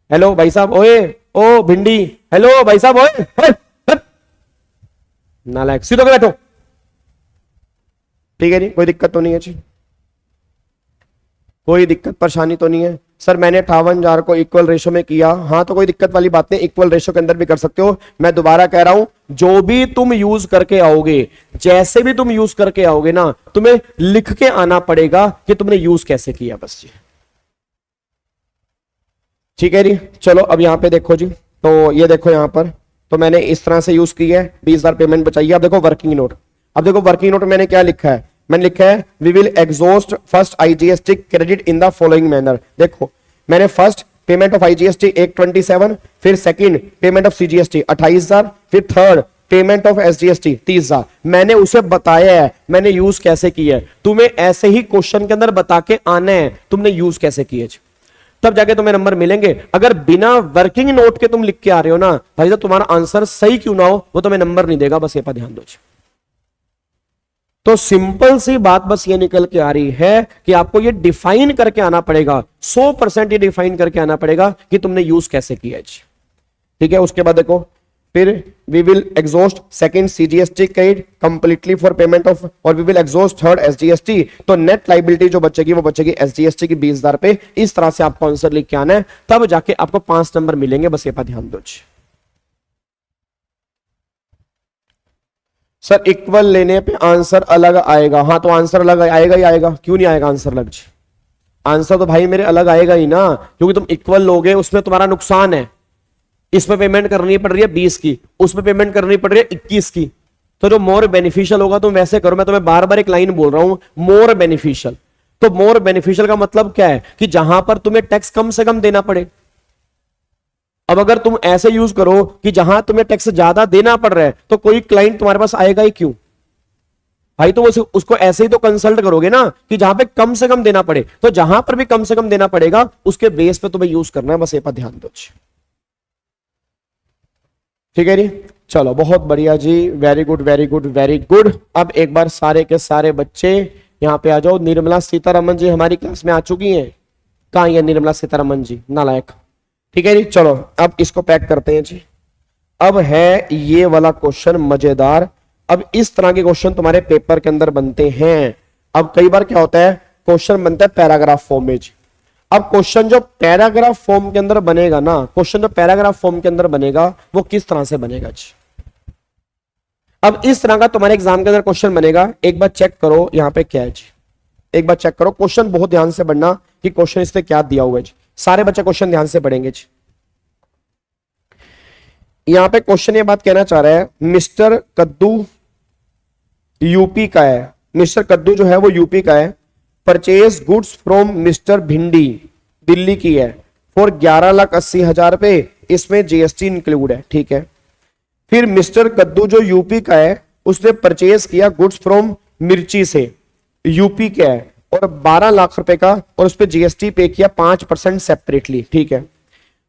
Speaker 4: हेलो भाई साहब, ओए ओ भिंडी, हेलो भाई साहब, ओए नालायक, सीधो के बैठो। ठीक है नहीं, कोई दिक्कत तो नहीं है जी, कोई दिक्कत परेशानी तो नहीं है। सर मैंने 58,000 को इक्वल रेशो में किया, हाँ तो कोई दिक्कत वाली बात नहीं, इक्वल रेशो के अंदर भी कर सकते हो। मैं दोबारा कह रहा हूं, जो भी तुम यूज करके आओगे, जैसे भी तुम यूज करके आओगे ना, तुम्हें लिख के आना पड़ेगा कि तुमने यूज कैसे किया। बस जी ठीक है जी। चलो अब यहां पे देखो जी, तो ये देखो यहां पर तो मैंने इस तरह से यूज की है, 20,000 पेमेंट बचाई है। अब देखो वर्किंग नोट, अब देखो वर्किंग नोट मैंने क्या लिखा है, मैंने लिखा है we will exhaust first IGST credit in the following manner. देखो मैंने फर्स्ट पेमेंट ऑफ आईजीएसटी 127, फिर सेकंड पेमेंट ऑफ सीजीएसटी 28,000, फिर थर्ड पेमेंट ऑफ एसजीएसटी 30,000। मैंने उसे बताया है मैंने यूज कैसे किया है। तुम्हें ऐसे ही क्वेश्चन के अंदर बता के आना है तुमने यूज कैसे किए, तब जाके तुम्हें नंबर मिलेंगे। अगर बिना वर्किंग नोट के तुम लिख के आ रहे हो ना भाई साहब, तुम्हारा आंसर सही क्यों ना हो वो तुम्हें नंबर नहीं देगा। बस ये पर ध्यान दो। तो सिंपल सी बात बस ये निकल के आ रही है कि आपको ये डिफाइन करके आना पड़ेगा, 100% ये डिफाइन करके आना पड़ेगा कि तुमने यूज कैसे किया। ठीक है, उसके बाद देखो फिर we will exhaust second CGST credit completely for payment of, और we will exhaust third SGST. तो नेट लाइबिलिटी जो बचेगी वो बचेगी एसजीएसटी की 20,000 पे। इस तरह से आपको आंसर लिख के आना है, तब जाके आपको 5 नंबर मिलेंगे। बस ये पर ध्यान दो। सर इक्वल लेने पे आंसर अलग आएगा, हाँ तो आंसर अलग आएगा ही आएगा, क्यों नहीं आएगा आंसर अलग। आंसर तो भाई मेरे अलग आएगा ही ना, क्योंकि तुम इक्वल लोगे उसमें तुम्हारा नुकसान है। इसमें पेमेंट करनी पड़ रही है 20 की, उसमें पेमेंट करनी पड़ रही है 21 की, तो जो मोर बेनिफिशियल होगा तुम वैसे करो। मैं तुम्हें बार बार एक लाइन बोल रहा हूं, मोर बेनिफिशियल। तो मोर बेनिफिशियल का मतलब क्या है कि जहां पर तुम्हें टैक्स कम से कम देना पड़े। अब अगर तुम ऐसे यूज करो कि जहां तुम्हें टैक्स ज्यादा देना पड़ रहा है, तो कोई क्लाइंट तुम्हारे पास आएगा ही क्यों भाई। तो उसको ऐसे ही तो कंसल्ट करोगे ना कि जहां पे कम से कम देना पड़े। तो जहां पर भी कम से कम देना पड़ेगा उसके बेस पे तुम्हें यूज करना है। बस ये पर ध्यान दो। ठीक है जी, चलो बहुत बढ़िया जी, very good very good very good. अब एक बार सारे के सारे बच्चे यहाँ पे आ जाओ। निर्मला सीतारमन जी हमारी क्लास में आ चुकी हैं। कहाँ है निर्मला सीतारमन जी, नालायक। ठीक है जी, चलो अब इसको पैक करते हैं जी। अब है ये वाला क्वेश्चन मजेदार। अब इस तरह के क्वेश्चन तुम्हारे पेपर के अंदर बनते हैं। अब कई बार क्या होता है, क्वेश्चन बनता है पैराग्राफ फॉर्म में जी। अब क्वेश्चन जो पैराग्राफ फॉर्म के अंदर बनेगा ना, क्वेश्चन जो पैराग्राफ फॉर्म के अंदर बनेगा वो किस तरह से बनेगा जी। अब इस तरह का तुम्हारे एग्जाम के अंदर क्वेश्चन बनेगा। एक बार चेक करो यहाँ पे क्या है जी, एक बार चेक करो क्वेश्चन, बहुत ध्यान से पढ़ना कि क्वेश्चन इसमें क्या दिया हुआ है जी। सारे बच्चे क्वेश्चन ध्यान से पढ़ेंगे जी। यहां पे क्वेश्चन ये बात कहना चाह रहा है, मिस्टर कद्दू यूपी का है। मिस्टर कद्दू जो है वो यूपी का है। परचेज गुड्स फ्रॉम मिस्टर भिंडी, दिल्ली की है, फॉर 11,80,000 रुपए, इसमें जीएसटी इंक्लूड है। ठीक है। फिर मिस्टर कद्दू जो यूपी का है उसने परचेज किया गुड्स फ्रॉम मिर्ची से, यूपी का है, और 12 लाख रुपए का, और उस पर जीएसटी पे किया 5% सेपरेटली। ठीक है।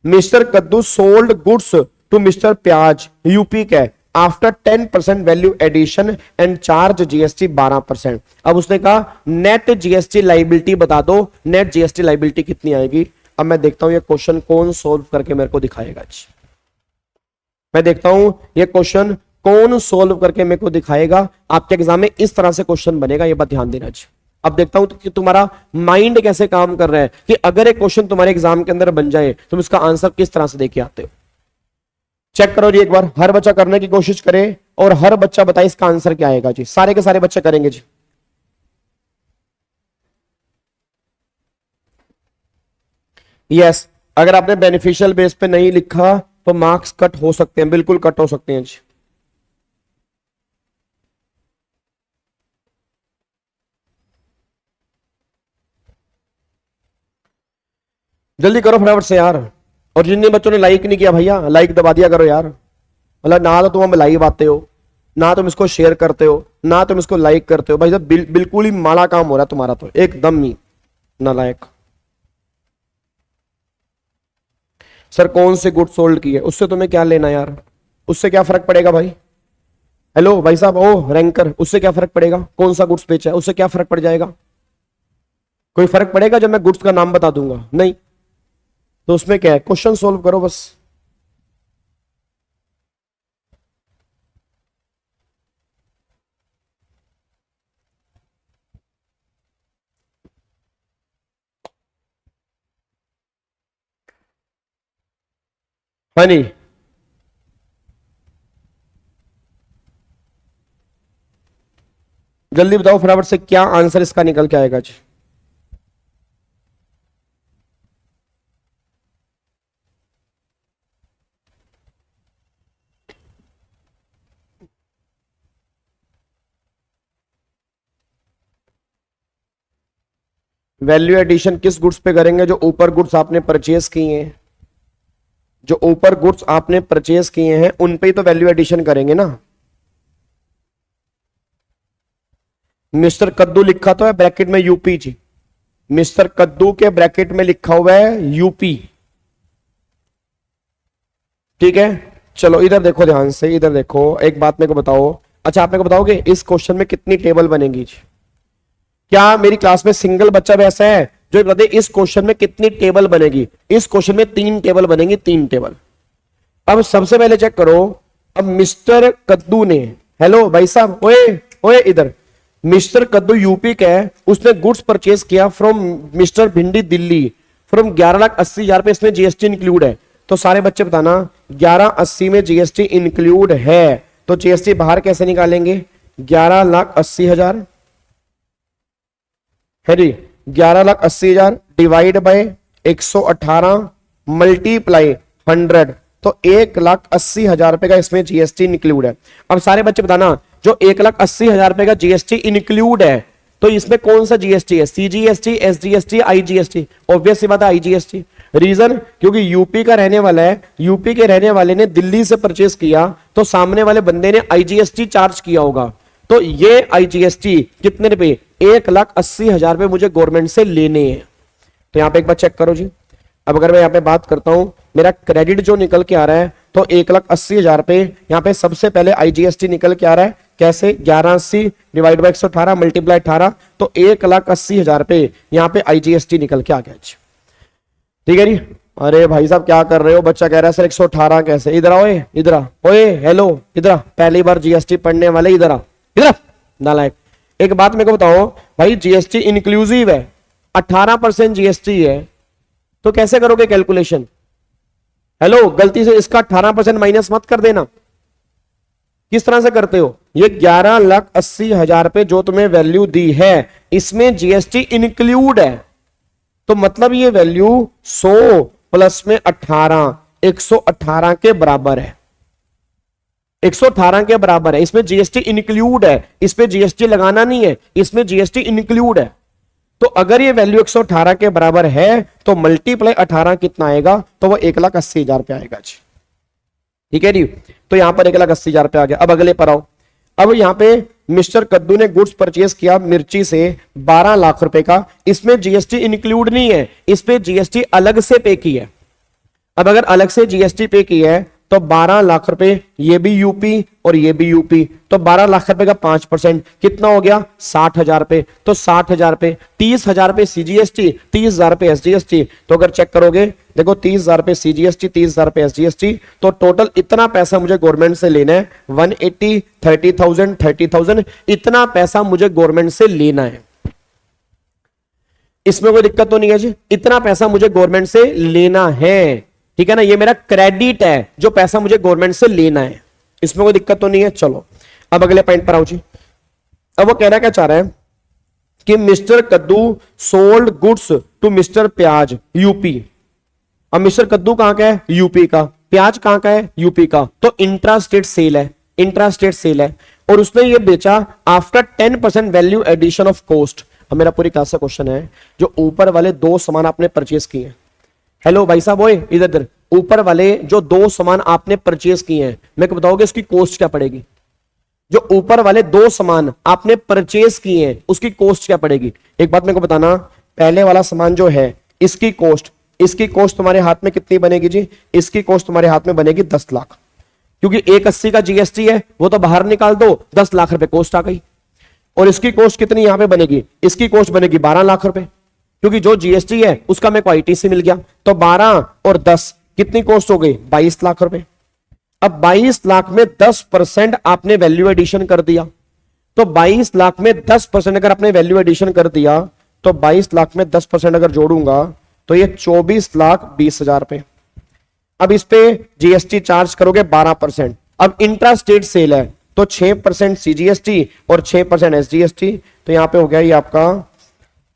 Speaker 4: Mister Kaddu sold goods to mister Pyaj, UP का है, after 10% value addition and charge GST 12%। अब उसने कहा नेट जीएसटी लाइबिलिटी बता दो, नेट जीएसटी लाइबिलिटी कितनी आएगी। अब मैं देखता हूं ये क्वेश्चन कौन सोल्व करके मेरे को दिखाएगा जी। मैं देखता हूं ये क्वेश्चन कौन सोल्व करके मेरे को दिखाएगा। आपके एग्जाम में इस तरह से क्वेश्चन बनेगा, ये बात ध्यान देना जी। अब देखता हूं कि तुम्हारा माइंड कैसे काम कर रहा है, कि अगर एक क्वेश्चन तुम्हारे एग्जाम के अंदर बन जाए तुम इसका आंसर किस तरह से देके आते हो। चेक करो जी एक बार, हर बच्चा करने की कोशिश करे और हर बच्चा बताए इसका आंसर क्या आएगा जी। सारे के सारे बच्चे करेंगे जी। यस, अगर आपने बेनिफिशियल बेस पे नहीं लिखा तो मार्क्स कट हो सकते हैं, बिल्कुल कट हो सकते हैं जी। जल्दी करो फटाफट से यार। और जिन बच्चों ने लाइक नहीं किया भैया, लाइक दबा दिया करो यार। मतलब ना तो तुम हमें लाइव आते हो, ना तुम इसको शेयर करते हो, ना तुम इसको लाइक करते हो। भाई साहब बिल्कुल ही माड़ा काम हो रहा है तुम्हारा, तो एकदम ही नालायक। सर कौन से गुड सोल्ड किए, उससे तुम्हें क्या लेना यार, उससे क्या फर्क पड़ेगा भाई। हेलो भाई साहब, ओ रैंकर, उससे क्या फर्क पड़ेगा, कौन सा गुड्स बेचा है, उससे क्या फर्क पड़ जाएगा। कोई फर्क पड़ेगा जब मैं गुड्स का नाम बता दूंगा, नहीं। तो उसमें क्या है, क्वेश्चन सोल्व करो बस। हाँ नहीं, जल्दी बताओ फटाफट से क्या आंसर इसका निकल के आएगा जी। वैल्यू एडिशन किस गुड्स पे करेंगे, जो ऊपर गुड्स आपने परचेज किए हैं, जो ऊपर गुड्स आपने परचेज किए हैं उन पे ही तो वैल्यू एडिशन करेंगे ना। मिस्टर कद्दू लिखा तो है ब्रैकेट में यूपी जी, मिस्टर कद्दू के ब्रैकेट में लिखा हुआ है यूपी। ठीक है, चलो इधर देखो ध्यान से, इधर देखो। एक बात मेरे को बताओ, अच्छा आप मेरे को बताओगे इस क्वेश्चन में कितनी टेबल बनेगी जी। क्या मेरी क्लास में सिंगल बच्चा भी ऐसा है जो बता दे इस क्वेश्चन में कितनी टेबल बनेगी। इस क्वेश्चन में 3 टेबल बनेंगी, 3 टेबल। अब सबसे पहले चेक करो, अब मिस्टर कद्दू ने, हेलो भाई साहब, ओए ओए इधर, मिस्टर कद्दू यूपी का है, उसने गुड्स परचेज किया फ्रॉम मिस्टर भिंडी दिल्ली फ्रॉम 11,80,000 रुपए, इसमें जीएसटी इंक्लूड है। तो सारे बच्चे बताना 11,80 में जीएसटी इंक्लूड है, तो जीएसटी बाहर कैसे निकालेंगे। 11,80,000 है जी, 11,80,000 डिवाइड बाय 118 मल्टीप्लाई 100, तो 1,80,000 रुपए का इसमें जीएसटी इंक्लूड है। अब सारे बच्चे बताना जो 1,80,000 रुपए का जीएसटी इंक्लूड है तो इसमें कौन सा जीएसटी है, सीजीएसटी, एसजीएसटी, आईजीएसटी। ऑब्वियस सी बात है आईजीएसटी। रीजन क्योंकि यूपी का रहने वाला है, यूपी के रहने वाले ने दिल्ली से परचेज किया तो सामने वाले बंदे ने आईजीएसटी चार्ज किया होगा, तो ये आईजीएसटी कितने रुपए, 1,80,000 रुपए मुझे गवर्नमेंट से लेने हैं। तो यहां पे एक बार चेक करो जी। अब अगर मैं यहां पे बात करता हूं, मेरा क्रेडिट जो निकल के आ रहा है तो 1,80,000 रुपए, यहां पे सबसे पहले आईजीएसटी निकल के आ रहा है कैसे 1180 डिवाइड बाई 118 मल्टीप्लाई 18 तो 1,80,000 रुपए यहाँ पे IGST निकल के आ गया। ठीक है जी। अरे भाई साहब क्या कर रहे हो, बच्चा कह रहा है सर 118 कैसे, इधर आओ, इधर आ, ओए हेलो इधर आ, पहली बार GST पढ़ने वाले इधर आ, इधर नालायक। एक बात मेरे को बताओ भाई, GST इंक्लूसिव है, 18% GST है, तो कैसे करोगे कैलकुलेशन? हेलो, गलती से इसका 18% माइनस मत कर देना। किस तरह से करते हो? ये 11,80,000 रुपए जो तुम्हें वैल्यू दी है इसमें GST इंक्लूड है, तो मतलब ये वैल्यू 100 प्लस में 18 118 के बराबर है, 118 के बराबर है। इसमें GST इंक्लूड है, इस पे GST लगाना नहीं है, इसमें GST इंक्लूड है। तो अगर ये वैल्यू 118 के बराबर है तो मल्टीप्लाई 18 कितना आएगा, तो वो 1,80,000 रुपए आएगा जी। ठीक है जी, तो यहां पर 1,80,000 रुपए आ गया। अब अगले पर आओ। अब यहां पे मिस्टर कद्दू ने गुड्स परचेज किया मिर्ची से 12 लाख रुपए का, इसमें GST इंक्लूड नहीं है, इस पे GST अलग से पे की है। अब अगर अलग से GST पे की है तो 12 लाख रुपए, ये भी यूपी और ये भी यूपी, तो 12 लाख रुपए का 5% कितना हो गया 60,000 रुपए, तो 60,000 रुपए, 30,000 रुपए CGST, 30,000 रुपए SGST। तो अगर चेक करोगे देखो 30,000 रुपए CGST, 30,000 रुपए SGST, तो टोटल इतना पैसा मुझे गवर्नमेंट से लेना है 180, 30,000, 30,000, इतना पैसा मुझे गवर्नमेंट से लेना है। इसमें कोई दिक्कत तो नहीं है जी, इतना पैसा मुझे गवर्नमेंट से लेना है। ठीक है ना, ये मेरा क्रेडिट है जो पैसा मुझे गवर्नमेंट से लेना है, इसमें कोई दिक्कत तो नहीं है। चलो अब अगले पॉइंट पर आओ जी। अब वो कहना क्या चाह रहा है कि mister Kaddu sold goods to mister Pyaj UP. अब मिस्टर कद्दू कहां का है? यूपी का। प्याज कहां का है? यूपी का। तो इंट्रा स्टेट सेल है, इंट्रा स्टेट सेल है, और उसने ये बेचा after 10% value addition of cost. अब मेरा पूरी क्लास का क्वेश्चन है, जो ऊपर वाले दो सामान आपने परचेज किए हैं, हेलो भाई साहब, ओए इधर, ऊपर वाले जो दो सामान आपने परचेज किए हैं, मेरे को बताओगे इसकी कॉस्ट क्या पड़ेगी? जो ऊपर वाले दो सामान आपने परचेज किए हैं उसकी कॉस्ट क्या पड़ेगी? एक बात मेरे को बताना, पहले वाला सामान जो है इसकी कॉस्ट तुम्हारे हाथ में कितनी बनेगी जी? इसकी कॉस्ट तुम्हारे हाथ में बनेगी 10 लाख, क्योंकि 180 का GST है, वो तो बाहर निकाल दो, 10 लाख रुपए कॉस्ट आ गई। और इसकी कॉस्ट कितनी यहां पे बनेगी? इसकी कॉस्ट बनेगी 12 लाख रुपए, क्योंकि जो GST है उसका मेरे को ITC मिल गया। तो 12 और 10 कितनी कॉस्ट हो गई? 22 लाख रुपए। अब 22 लाख में 10% आपने वैल्यू एडिशन कर दिया, तो 22 लाख में 10% अगर आपने वैल्यू एडिशन कर दिया तो 22 लाख में 10% अगर जोड़ूंगा तो ये 24,20,000 रुपए। अब इस पे GST चार्ज करोगे 12%। अब इंट्रा स्टेट सेल है तो 6% CGST और 6% SGST, तो यहां पे हो गया ये आपका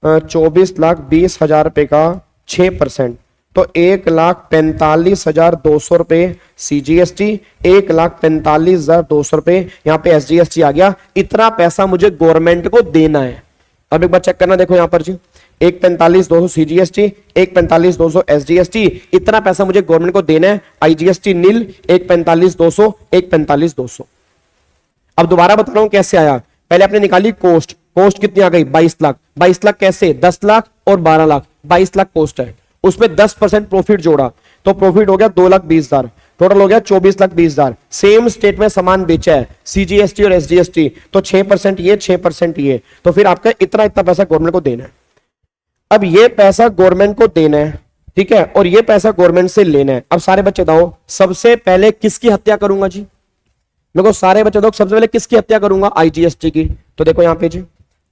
Speaker 4: 24,20,000 रुपए का 6%, तो 1,45,200 रुपए CGST, 1,45,200 रुपए यहाँ पे SGST आ गया। इतना पैसा मुझे गवर्नमेंट को देना है। अब एक बार चेक करना, देखो यहाँ पर जी 1,45,200 CGST, 1,45,200 SGST, इतना पैसा मुझे गवर्नमेंट को देना है। IGST नील, 1,45,200, 1,45,200। अब दोबारा बता रहा हूं कैसे आया। पहले आपने निकाली कॉस्ट कितनी आ गई? 22 लाख। 22 लाख कैसे? 10 लाख और 12 लाख, 22 लाख कॉस्ट है, उसमें 10% प्रॉफिट जोड़ा तो प्रॉफिट हो गया 2,20,000, टोटल हो गया 24,20,000। सेम स्टेट में सामान बेचा है, CGST और SGST, तो 6% ये 6% ये, तो फिर आपका इतना पैसा गवर्नमेंट को देना है। अब ये पैसा गवर्नमेंट को देना है, ठीक है, और ये पैसा गवर्नमेंट से लेना है। अब सारे बच्चे बताओ सबसे पहले किसकी हत्या करूंगा जी? मेरे को सारे बच्चे बताओ सबसे पहले किसकी हत्या करूंगा? IGST की। तो देखो यहां पे जी,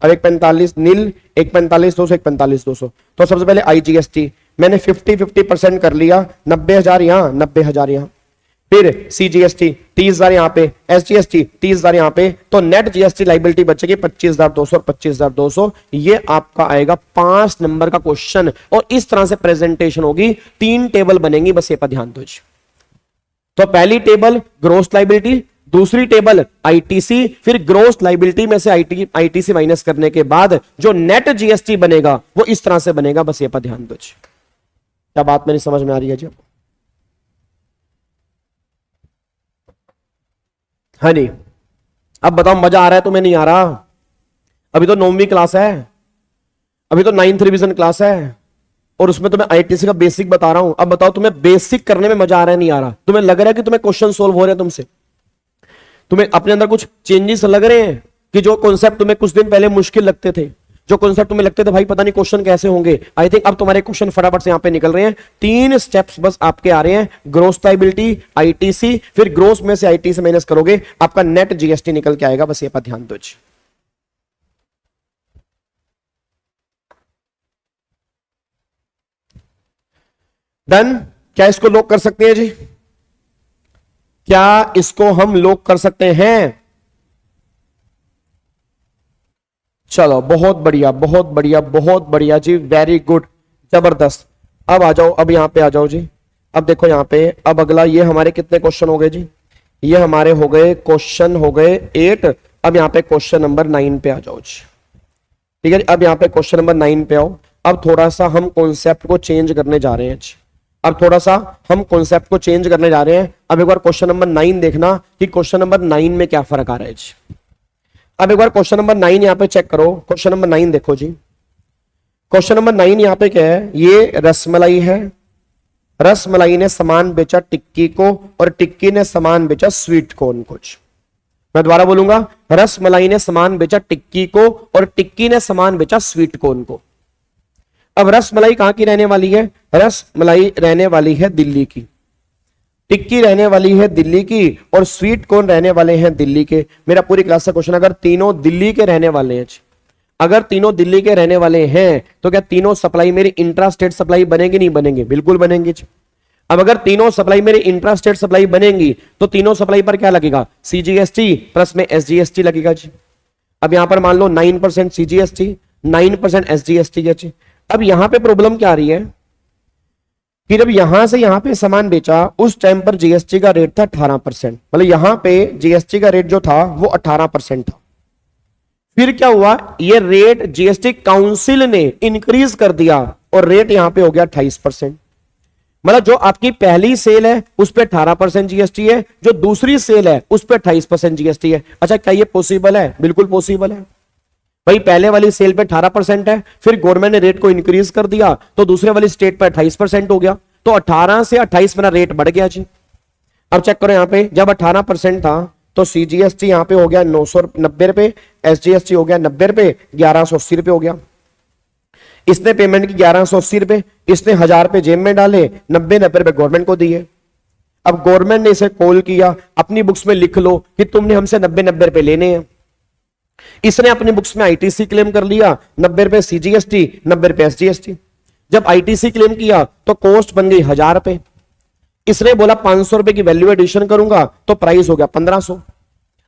Speaker 4: अब 1,45 नील, 1,45,200, 1,45,200, तो सबसे पहले IGST मैंने 50% कर लिया, 90,000 यहां, 90,000 यहां। फिर CGST 30,000 यहां पे, SGST 30,000 यहां पे, तो नेट GST लाइबिलिटी बचेगी 25,200 और 25,200। ये आपका आएगा 5 नंबर का क्वेश्चन, और इस तरह से प्रेजेंटेशन होगी। 3 टेबल बनेंगी, बस ये पर ध्यान दो। तो पहली टेबल ग्रोस लाइबिलिटी, दूसरी टेबल ITC, फिर ग्रोस लाइबिलिटी में से ITC माइनस करने के बाद जो नेट GST बनेगा वो इस तरह से बनेगा, बस ये पर ध्यान दो। क्या बात मेरी समझ में आ रही है जी? हाँ नहीं, अब बताओ मजा आ रहा है तुम्हें? नहीं आ रहा? अभी तो 9वीं क्लास है, अभी तो 9th रिवीजन क्लास है, और उसमें तुम्हें ITC का बेसिक बता रहा हूं। अब बताओ तुम्हें बेसिक करने में मजा आ रहा है नहीं आ रहा? तुम्हें लग रहा है कि तुम्हें क्वेश्चन सोल्व हो रहे हैं तुमसे? तुम्हें अपने अंदर कुछ चेंजेस लग रहे हैं कि जो कॉन्सेप्ट तुम्हें कुछ दिन पहले मुश्किल लगते थे, जो कॉन्सेप्ट तुम्हें लगते थे भाई पता नहीं क्वेश्चन कैसे होंगे, आई थिंक अब तुम्हारे क्वेश्चन फटाफट से यहां पे निकल रहे हैं। 3 स्टेप्स बस आपके आ रहे हैं, ग्रोस लायबिलिटी, आईटीसी, फिर ग्रोस में से आईटीसी माइनस करोगे, आपका नेट जीएसटी निकल के आएगा। बस ये पर ध्यान दो जी। डन? क्या इसको लॉक कर सकते हैं जी? क्या इसको हम लॉक कर सकते हैं? चलो बहुत बढ़िया, बहुत बढ़िया, बहुत बढ़िया जी, वेरी गुड, जबरदस्त। अब आ जाओ, अब यहां पे आ जाओ जी। अब देखो यहां पे, अब अगला ये हमारे कितने क्वेश्चन हो गए जी? ये हमारे हो गए क्वेश्चन हो गए 8। अब यहां पे क्वेश्चन नंबर 9 पे आ जाओ जी। ठीक है जी, अब यहां पे क्वेश्चन नंबर 9 पे आओ। अब थोड़ा सा हम कॉन्सेप्ट को चेंज करने जा रहे हैं जी। अब थोड़ा सा हम कॉन्सेप्ट को चेंज करने जा रहे हैं। अब एक बार क्वेश्चन नंबर 9 देखना कि क्वेश्चन नंबर 9 में क्या फर्क आ रहा है जी। अब एक बार क्वेश्चन नंबर 9 यहां पे चेक करो। क्वेश्चन नंबर 9 देखो जी। क्वेश्चन नंबर 9 यहां पे क्या है? ये रसमलाई है, रसमलाई ने सामान बेचा टिक्की को और टिक्की ने सामान बेचा स्वीट कॉर्न को। मैं दोबारा बोलूंगा, रसमलाई ने सामान बेचा टिक्की को और टिक्की ने सामान बेचा स्वीट कॉर्न को। अब रसमलाई कहां की रहने वाली है? रसमलाई रहने वाली है दिल्ली की, टिक्की रहने वाली है दिल्ली की और स्वीट कॉर्न रहने वाले हैं दिल्ली के। मेरा पूरी क्लास का क्वेश्चन, अगर तीनों दिल्ली के रहने वाले हैं, अगर तीनों दिल्ली के रहने वाले हैं तो क्या तीनों सप्लाई मेरी इंट्रा स्टेट सप्लाई बनेगी? नहीं बनेंगे, बिल्कुल बनेंगी। अब अगर तीनों सप्लाई मेरी इंट्रा स्टेट सप्लाई बनेंगी तो तीनों सप्लाई पर क्या लगेगा? सीजीएसटी प्लस में एसजीएसटी लगेगा जी। अब यहां पर मान लो 9% सीजीएसटी, 9% एसजीएसटी है जी। अब यहां पे प्रॉब्लम क्या आ रही है कि जब यहां से यहां पे सामान बेचा उस टाइम पर जीएसटी का रेट था 18%, मतलब यहां पे जीएसटी का रेट जो था वो 18% था। फिर क्या हुआ? ये रेट जीएसटी काउंसिल ने इंक्रीज कर दिया और रेट यहां पे हो गया 28%। मतलब जो आपकी पहली सेल है उस पे 18% जीएसटी है, जो दूसरी सेल है उस पे 28% जीएसटी है। अच्छा, क्या ये पॉसिबल है? बिल्कुल पॉसिबल है भाई। पहले वाली सेल पे 18% है, फिर गवर्नमेंट ने रेट को इंक्रीज कर दिया तो दूसरे वाली स्टेट पे 28% हो गया, तो 18 से 28 मेरा रेट बढ़ गया जी। अब चेक करो यहां पे, जब 18% था तो सीजीएसटी यहां पे हो गया 990 रुपए, एसजीएसटी हो गया 90 रुपए, 1180 रुपए हो गया। इसने पेमेंट की 1180 रुपए, इसने 1000 रुपए जेब में डाले, 90 रुपए गवर्नमेंट को दिए। अब गवर्नमेंट ने इसे कॉल किया, अपनी बुक्स में लिख लो कि तुमने हमसे 90 रुपए लेने हैं। इसने अपनी बुक्स में आईटीसी क्लेम कर लिया, 90 रुपए सीजीएसटी, 90 रुपए एसजीएसटी। जब आईटीसी क्लेम किया तो कॉस्ट बन गई 1000 रुपए। इसने बोला 500 रुपए की वैल्यू एडिशन करूंगा तो प्राइस हो गया 1500।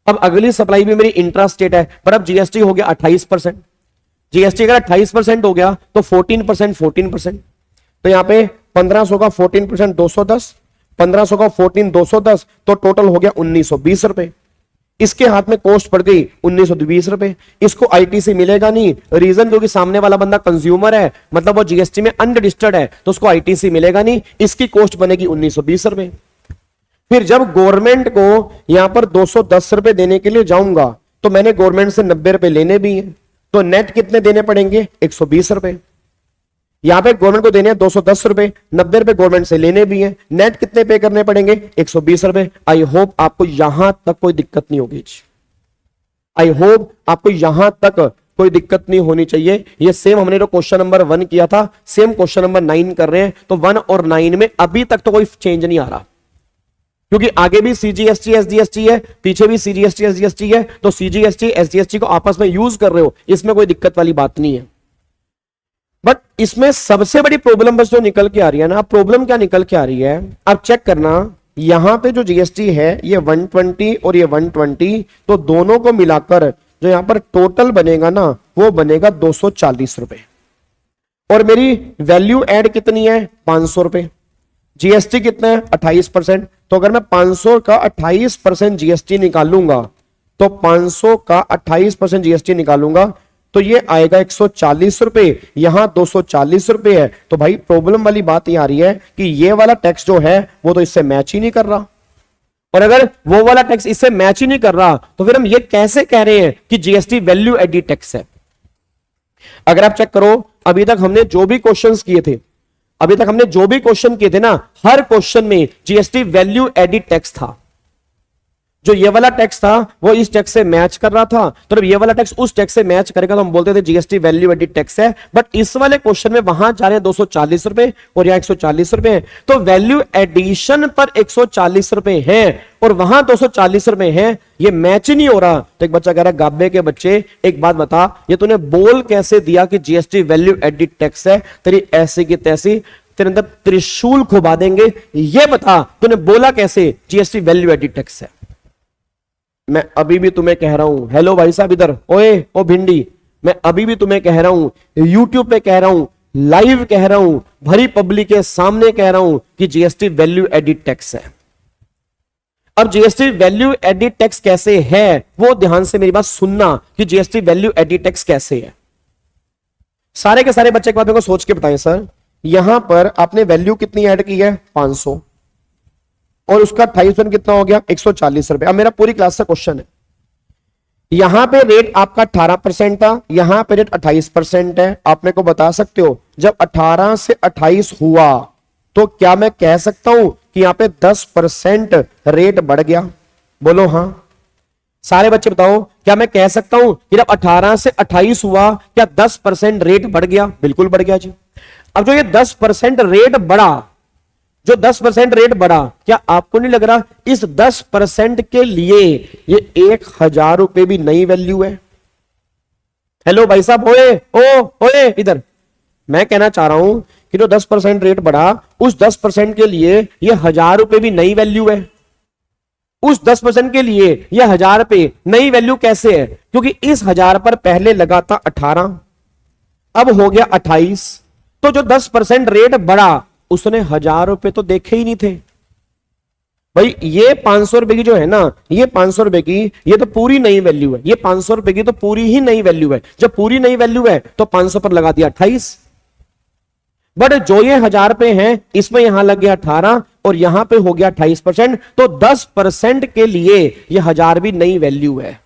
Speaker 4: अब अगली सप्लाई भी मेरी इंट्रा स्टेट है, पर अब जीएसटी हो गया 28%। जीएसटी अगर 28% हो गया तो 14%, तो यहां पे 1500 का 14% 210, 1500 का 14 210, तो टोटल हो गया 1920 रुपए। इसके हाथ में कॉस्ट पड़ गई 1920 रुपए। इसको आईटीसी मिलेगा नहीं, रीजन क्योंकि सामने वाला बंदा कंज्यूमर है, मतलब वो जीएसटी में अनरजिस्टर्ड है, तो उसको आईटीसी मिलेगा नहीं, इसकी कॉस्ट बनेगी 1920 रुपए। फिर जब गवर्नमेंट को यहां पर 210 रुपए देने के लिए जाऊंगा तो मैंने गवर्नमेंट से 90 रुपए लेने भी हैं, तो नेट कितने देने पड़ेंगे? 120 रुपए। यहां पे गवर्नमेंट को देने हैं 210 रुपए, 90 रुपए गवर्नमेंट से लेने भी हैं, नेट कितने पे करने पड़ेंगे? 120 रुपए। आई होप आपको यहां तक कोई दिक्कत नहीं होगी। आई होप आपको यहां तक कोई दिक्कत नहीं होनी चाहिए। ये सेम हमने जो क्वेश्चन नंबर 1 किया था, सेम क्वेश्चन नंबर 9 कर रहे हैं, तो 1 और 9 में अभी तक तो कोई चेंज नहीं आ रहा, क्योंकि आगे भी सीजीएसटी एसजीएसटी है, पीछे भी सीजीएसटी एसजीएसटी है, तो सीजीएसटी एसजीएसटी को आपस में यूज कर रहे हो, इसमें कोई दिक्कत वाली बात नहीं है। बट इसमें सबसे बड़ी प्रॉब्लम बस जो निकल के आ रही है ना, प्रॉब्लम क्या निकल के आ रही है, आप चेक करना, यहां पे जो जीएसटी है ये 120 और ये 120, तो दोनों को मिलाकर जो यहां पर टोटल बनेगा ना, वो बनेगा 240 रुपए। और मेरी वैल्यू एड कितनी है? 500 रुपए। जीएसटी कितना है? 28%। तो अगर मैं 500 का 28% जीएसटी निकालूंगा, तो 500 का 28% जीएसटी निकालूंगा तो ये आएगा 140 रुपए, यहां 240 रुपए है। तो भाई प्रॉब्लम वाली बात ये आ रही है कि ये वाला टैक्स जो है वो तो इससे मैच ही नहीं कर रहा, और अगर वो वाला टैक्स इससे मैच ही नहीं कर रहा तो फिर हम ये कैसे कह रहे हैं कि जीएसटी वैल्यू एडिड टैक्स है? अगर आप चेक करो, अभी तक हमने जो भी क्वेश्चंस किए थे, हर क्वेश्चन में जीएसटी वैल्यू एडिड टैक्स था। जो ये वाला टैक्स था वो इस टैक्स से मैच कर रहा था, तो जब ये वाला टैक्स उस टैक्स से मैच करेगा तो हम बोलते थे जीएसटी वैल्यू एडिड टैक्स है। बट इस वाले क्वेश्चन में वहां जा रहे हैं 240 रुपए और यहाँ 140 रुपए है, तो वैल्यू एडिशन पर 140 रुपए है और वहां 240 रुपए है, ये मैच ही नहीं हो रहा। तो एक बच्चा कह रहा है गाबे के बच्चे एक बात बता, ये तूने बोल कैसे दिया कि जीएसटी वैल्यू एडिड टैक्स है, तेरी ऐसी की तैसी तेरे अंदर त्रिशूल खुबा देंगे। ये बता तूने बोला कैसे जीएसटी वैल्यू एडिड टैक्स है। मैं अभी भी तुम्हें कह रहा हूं, हेलो भाई साहब इधर, ओए ओ भिंडी, मैं अभी भी तुम्हें कह रहा हूं, यूट्यूब पे कह रहा हूं, लाइव कह रहा हूं, भरी पब्लिक के सामने कह रहा हूं कि जीएसटी वैल्यू एडिड टैक्स है। अब जीएसटी वैल्यू एडिड टैक्स कैसे है वो ध्यान से मेरी बात सुनना कि जीएसटी वैल्यू एडिड टैक्स कैसे है। सारे के सारे बच्चे एक बात मेरे को सोच के बताएं सर, यहां पर आपने वैल्यू कितनी ऐड की है 500 और उसका 28% कितना हो गया 140 रुपए। अब मेरा पूरी क्लास का क्वेश्चन है, यहां पे रेट आपका 18% था, यहां पे रेट 28% है। आप मेरे को बता सकते हो जब 18 से 28 हुआ तो क्या मैं कह सकता हूं कि यहां पे 10% रेट बढ़ गया? बोलो हां। सारे बच्चे बताओ, क्या मैं कह सकता हूं कि जब 18 से 28 हुआ क्या 10% रेट बढ़ गया? बिल्कुल बढ़ गया जी। अब जो ये 10% रेट बढ़ा, जो 10% रेट बढ़ा, क्या आपको नहीं लग रहा इस 10% के लिए ये 1000 रुपए भी नई वैल्यू है? हेलो भाई साहब, ओए इधर, मैं कहना चाह रहा हूं कि जो 10% रेट बढ़ा उस 10% के लिए ये 1000 रुपए भी नई वैल्यू है। उस 10% के लिए ये 1000 रुपए नई वैल्यू कैसे है? क्योंकि इस 1000 पर पहले लगा था 18, अब हो गया 28, तो जो 10% रेट बढ़ा उसने 1000 रुपए तो देखे ही नहीं थे भाई। ये 500 रुपए की जो है ना, ये 500 रुपए की ये तो पूरी नई वैल्यू है, ये 500 रुपए की तो पूरी ही नई वैल्यू है। जब पूरी नई वैल्यू है तो 500 पर लगा दिया 28, बट जो ये 1000 रुपए हैं इसमें यहां लग गया 18 और यहां पे हो गया 28%, तो 10% के लिए ये 1000 भी नई वैल्यू है।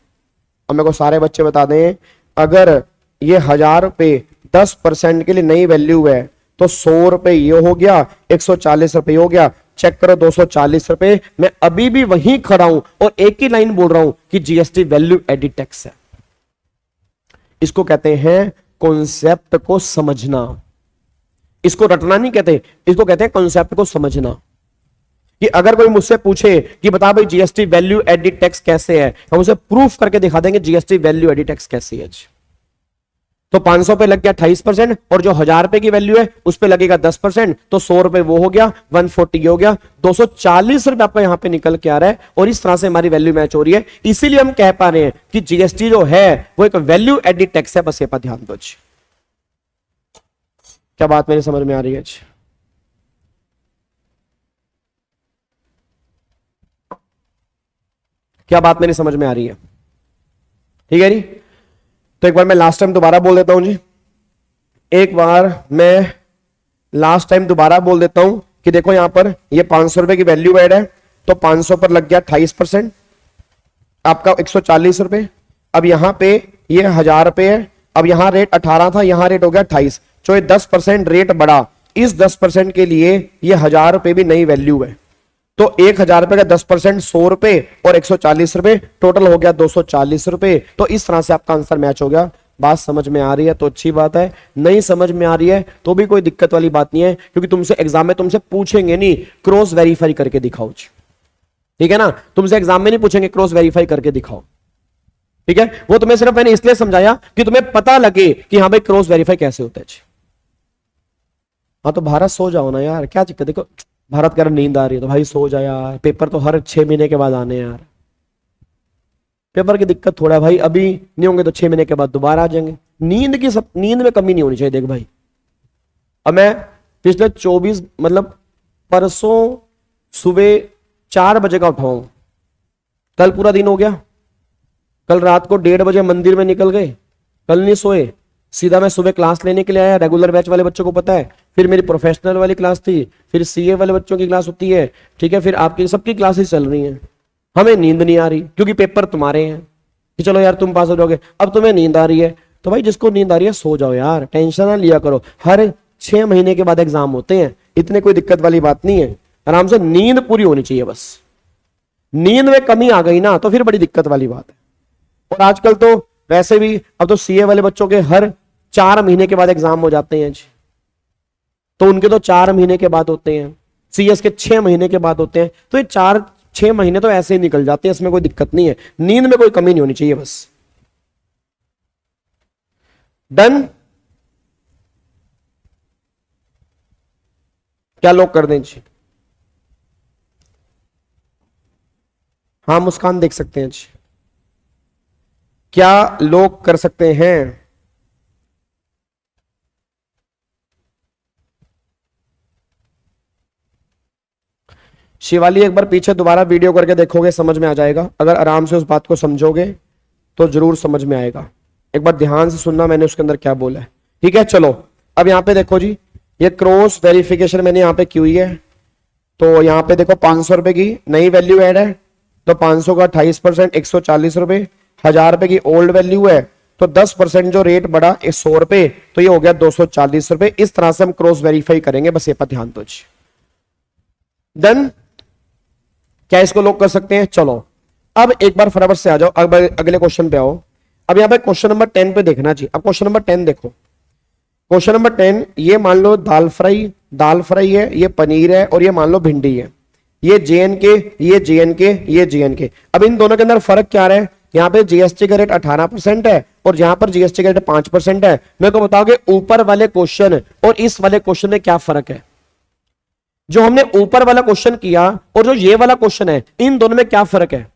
Speaker 4: अब मेरे को सारे बच्चे बता दें, अगर ये 1000 रुपए 10% के लिए नई वैल्यू है तो 100 रुपए ये हो गया, 140 रुपए हो गया, चेक करो 240 रुपए। मैं अभी भी वहीं खड़ा हूं और एक ही लाइन बोल रहा हूं कि जीएसटी वैल्यू एडिड टैक्स है। इसको कहते हैं कॉन्सेप्ट को समझना, इसको रटना नहीं कहते, इसको कहते हैं कॉन्सेप्ट को समझना। कि अगर कोई मुझसे पूछे कि बता भाई जीएसटी वैल्यू एडिड टैक्स कैसे है, हम उसे प्रूफ करके दिखा देंगे जीएसटी वैल्यू एडिड टैक्स कैसी है। तो 500 पे लग गया 28% और जो 1000 रुपए की वैल्यू है उस पे लगेगा 10%, तो 100 रुपए वो हो गया, 140 हो गया, 240 रुपए आपका यहां पे निकल के आ रहा है और इस तरह से हमारी वैल्यू मैच हो रही है। इसीलिए हम कह पा रहे हैं कि जीएसटी जो है वो एक वैल्यू एडिड टैक्स है। बस ये पर ध्यान दो। क्या बात मेरी समझ में आ रही है? क्या बात मेरी समझ में आ रही है? ठीक है जी। तो एक बार मैं लास्ट टाइम दोबारा बोल देता हूं जी, एक बार मैं लास्ट टाइम दोबारा बोल देता हूं कि देखो यहां पर ये 500 रुपए की वैल्यू ऐड है, तो 500 पर लग गया 28%, आपका 140 रुपए। अब यहां पे ये 1000 रुपए है, अब यहां रेट 18 था, यहां रेट हो गया 28, जो ये 10% रेट बढ़ा, इस 10% के लिए ये 1000 रुपए भी नई वैल्यू है। तो 1000 रुपए का 10% 100 रुपए और 140 रुपए, टोटल हो गया 240 रुपए। तो इस तरह से आपका आंसर मैच हो गया। बात समझ में आ रही है तो अच्छी बात है, नहीं समझ में आ रही है तो भी कोई दिक्कत वाली बात नहीं है, क्योंकि तुमसे एग्जाम में तुमसे पूछेंगे नहीं क्रॉस वेरीफाई करके दिखाओ। ठीक है ना, तुमसे एग्जाम में नहीं पूछेंगे क्रॉस वेरीफाई करके दिखाओ। ठीक है, वो तुम्हें सिर्फ मैंने इसलिए समझाया कि तुम्हें पता लगे कि हाँ भाई क्रॉस वेरीफाई कैसे होता है। हाँ तो भारत सो जाओ ना यार, क्या दिक्कत? देखो भारत कह रहा नींद आ रही है तो भाई सो जा यार, पेपर तो हर 6 महीने के बाद आने यार, पेपर की दिक्कत थोड़ा है भाई, अभी नहीं होंगे तो 6 महीने के बाद दोबारा आ जाएंगे। नींद में कमी नहीं होनी चाहिए। देख भाई, अब मैं पिछले 24 मतलब परसों सुबह 4 बजे का उठाऊं, कल पूरा दिन हो गया, कल रात को 1:30 बजे मंदिर में निकल गए, कल नहीं सोए, सीधा मैं सुबह क्लास लेने के लिए आया। रेगुलर बैच वाले बच्चों को पता है, फिर मेरी प्रोफेशनल वाली क्लास थी, फिर सीए वाले बच्चों की क्लास होती है। ठीक है, फिर आपकी सबकी क्लासेस चल रही हैं। हमें नींद नहीं आ रही क्योंकि पेपर तुम्हारे हैं कि चलो यार तुम पास हो जाओगे। अब तुम्हें नींद आ रही है तो भाई जिसको नींद आ रही है सो जाओ यार, टेंशन ना लिया करो। हर 6 महीने के बाद एग्जाम होते हैं, इतने कोई दिक्कत वाली बात नहीं है। आराम से नींद पूरी होनी चाहिए बस। नींद में कमी आ गई ना तो फिर बड़ी दिक्कत वाली बात है। और आजकल तो वैसे भी अब तो सीए वाले बच्चों के हर 4 महीने के बाद एग्जाम हो जाते हैं जी, तो उनके तो 4 महीने के बाद होते हैं, सीएस के 6 महीने के बाद होते हैं, तो ये 4-6 महीने तो ऐसे ही निकल जाते हैं, इसमें कोई दिक्कत नहीं है, नींद में कोई कमी नहीं होनी चाहिए बस। डन, क्या लोग कर दें जी? हाँ मुस्कान देख सकते हैं जी, क्या लोग कर सकते हैं? शिवाली एक बार पीछे दोबारा वीडियो करके देखोगे, समझ में आ जाएगा। अगर आराम से उस बात को समझोगे तो जरूर समझ में आएगा। एक बार ध्यान से सुनना मैंने उसके अंदर क्या बोला है, ठीक है। चलो अब यहां पे देखो जी, ये क्रॉस वेरिफिकेशन मैंने यहां पे की हुई है, तो यहां पे देखो 500 रुपए की नई वैल्यू ऐड है, तो 500 का 28% 140 रुपए, 1000 रुपए की ओल्ड वैल्यू है, तो 10% जो रेट बढ़ा 100 रुपए, तो ये हो गया 240 रुपए। इस तरह से हम क्रॉस वेरीफाई करेंगे, बस ये पर ध्यान दो जी। डन, क्या इसको लोग कर सकते हैं? चलो अब एक बार फटाफट से आ जाओ, अब अगले क्वेश्चन पे आओ। अब यहां पे क्वेश्चन नंबर 10 पे देखना जी। अब क्वेश्चन नंबर 10 देखो, क्वेश्चन नंबर 10, ये मान लो दाल फ्राई है, ये पनीर है और ये मान लो भिंडी है, ये JNK, ये JNK, ये JNK। अब इन दोनों के अंदर फर्क क्या है? यहाँ पे जीएसटी का रेट 18% है और यहाँ पर जीएसटी का रेट 5% है। मेरे को बताओगे ऊपर वाले क्वेश्चन और इस वाले क्वेश्चन में क्या फर्क है? जो हमने ऊपर वाला क्वेश्चन किया और जो ये वाला क्वेश्चन है, इन दोनों में क्या फर्क है?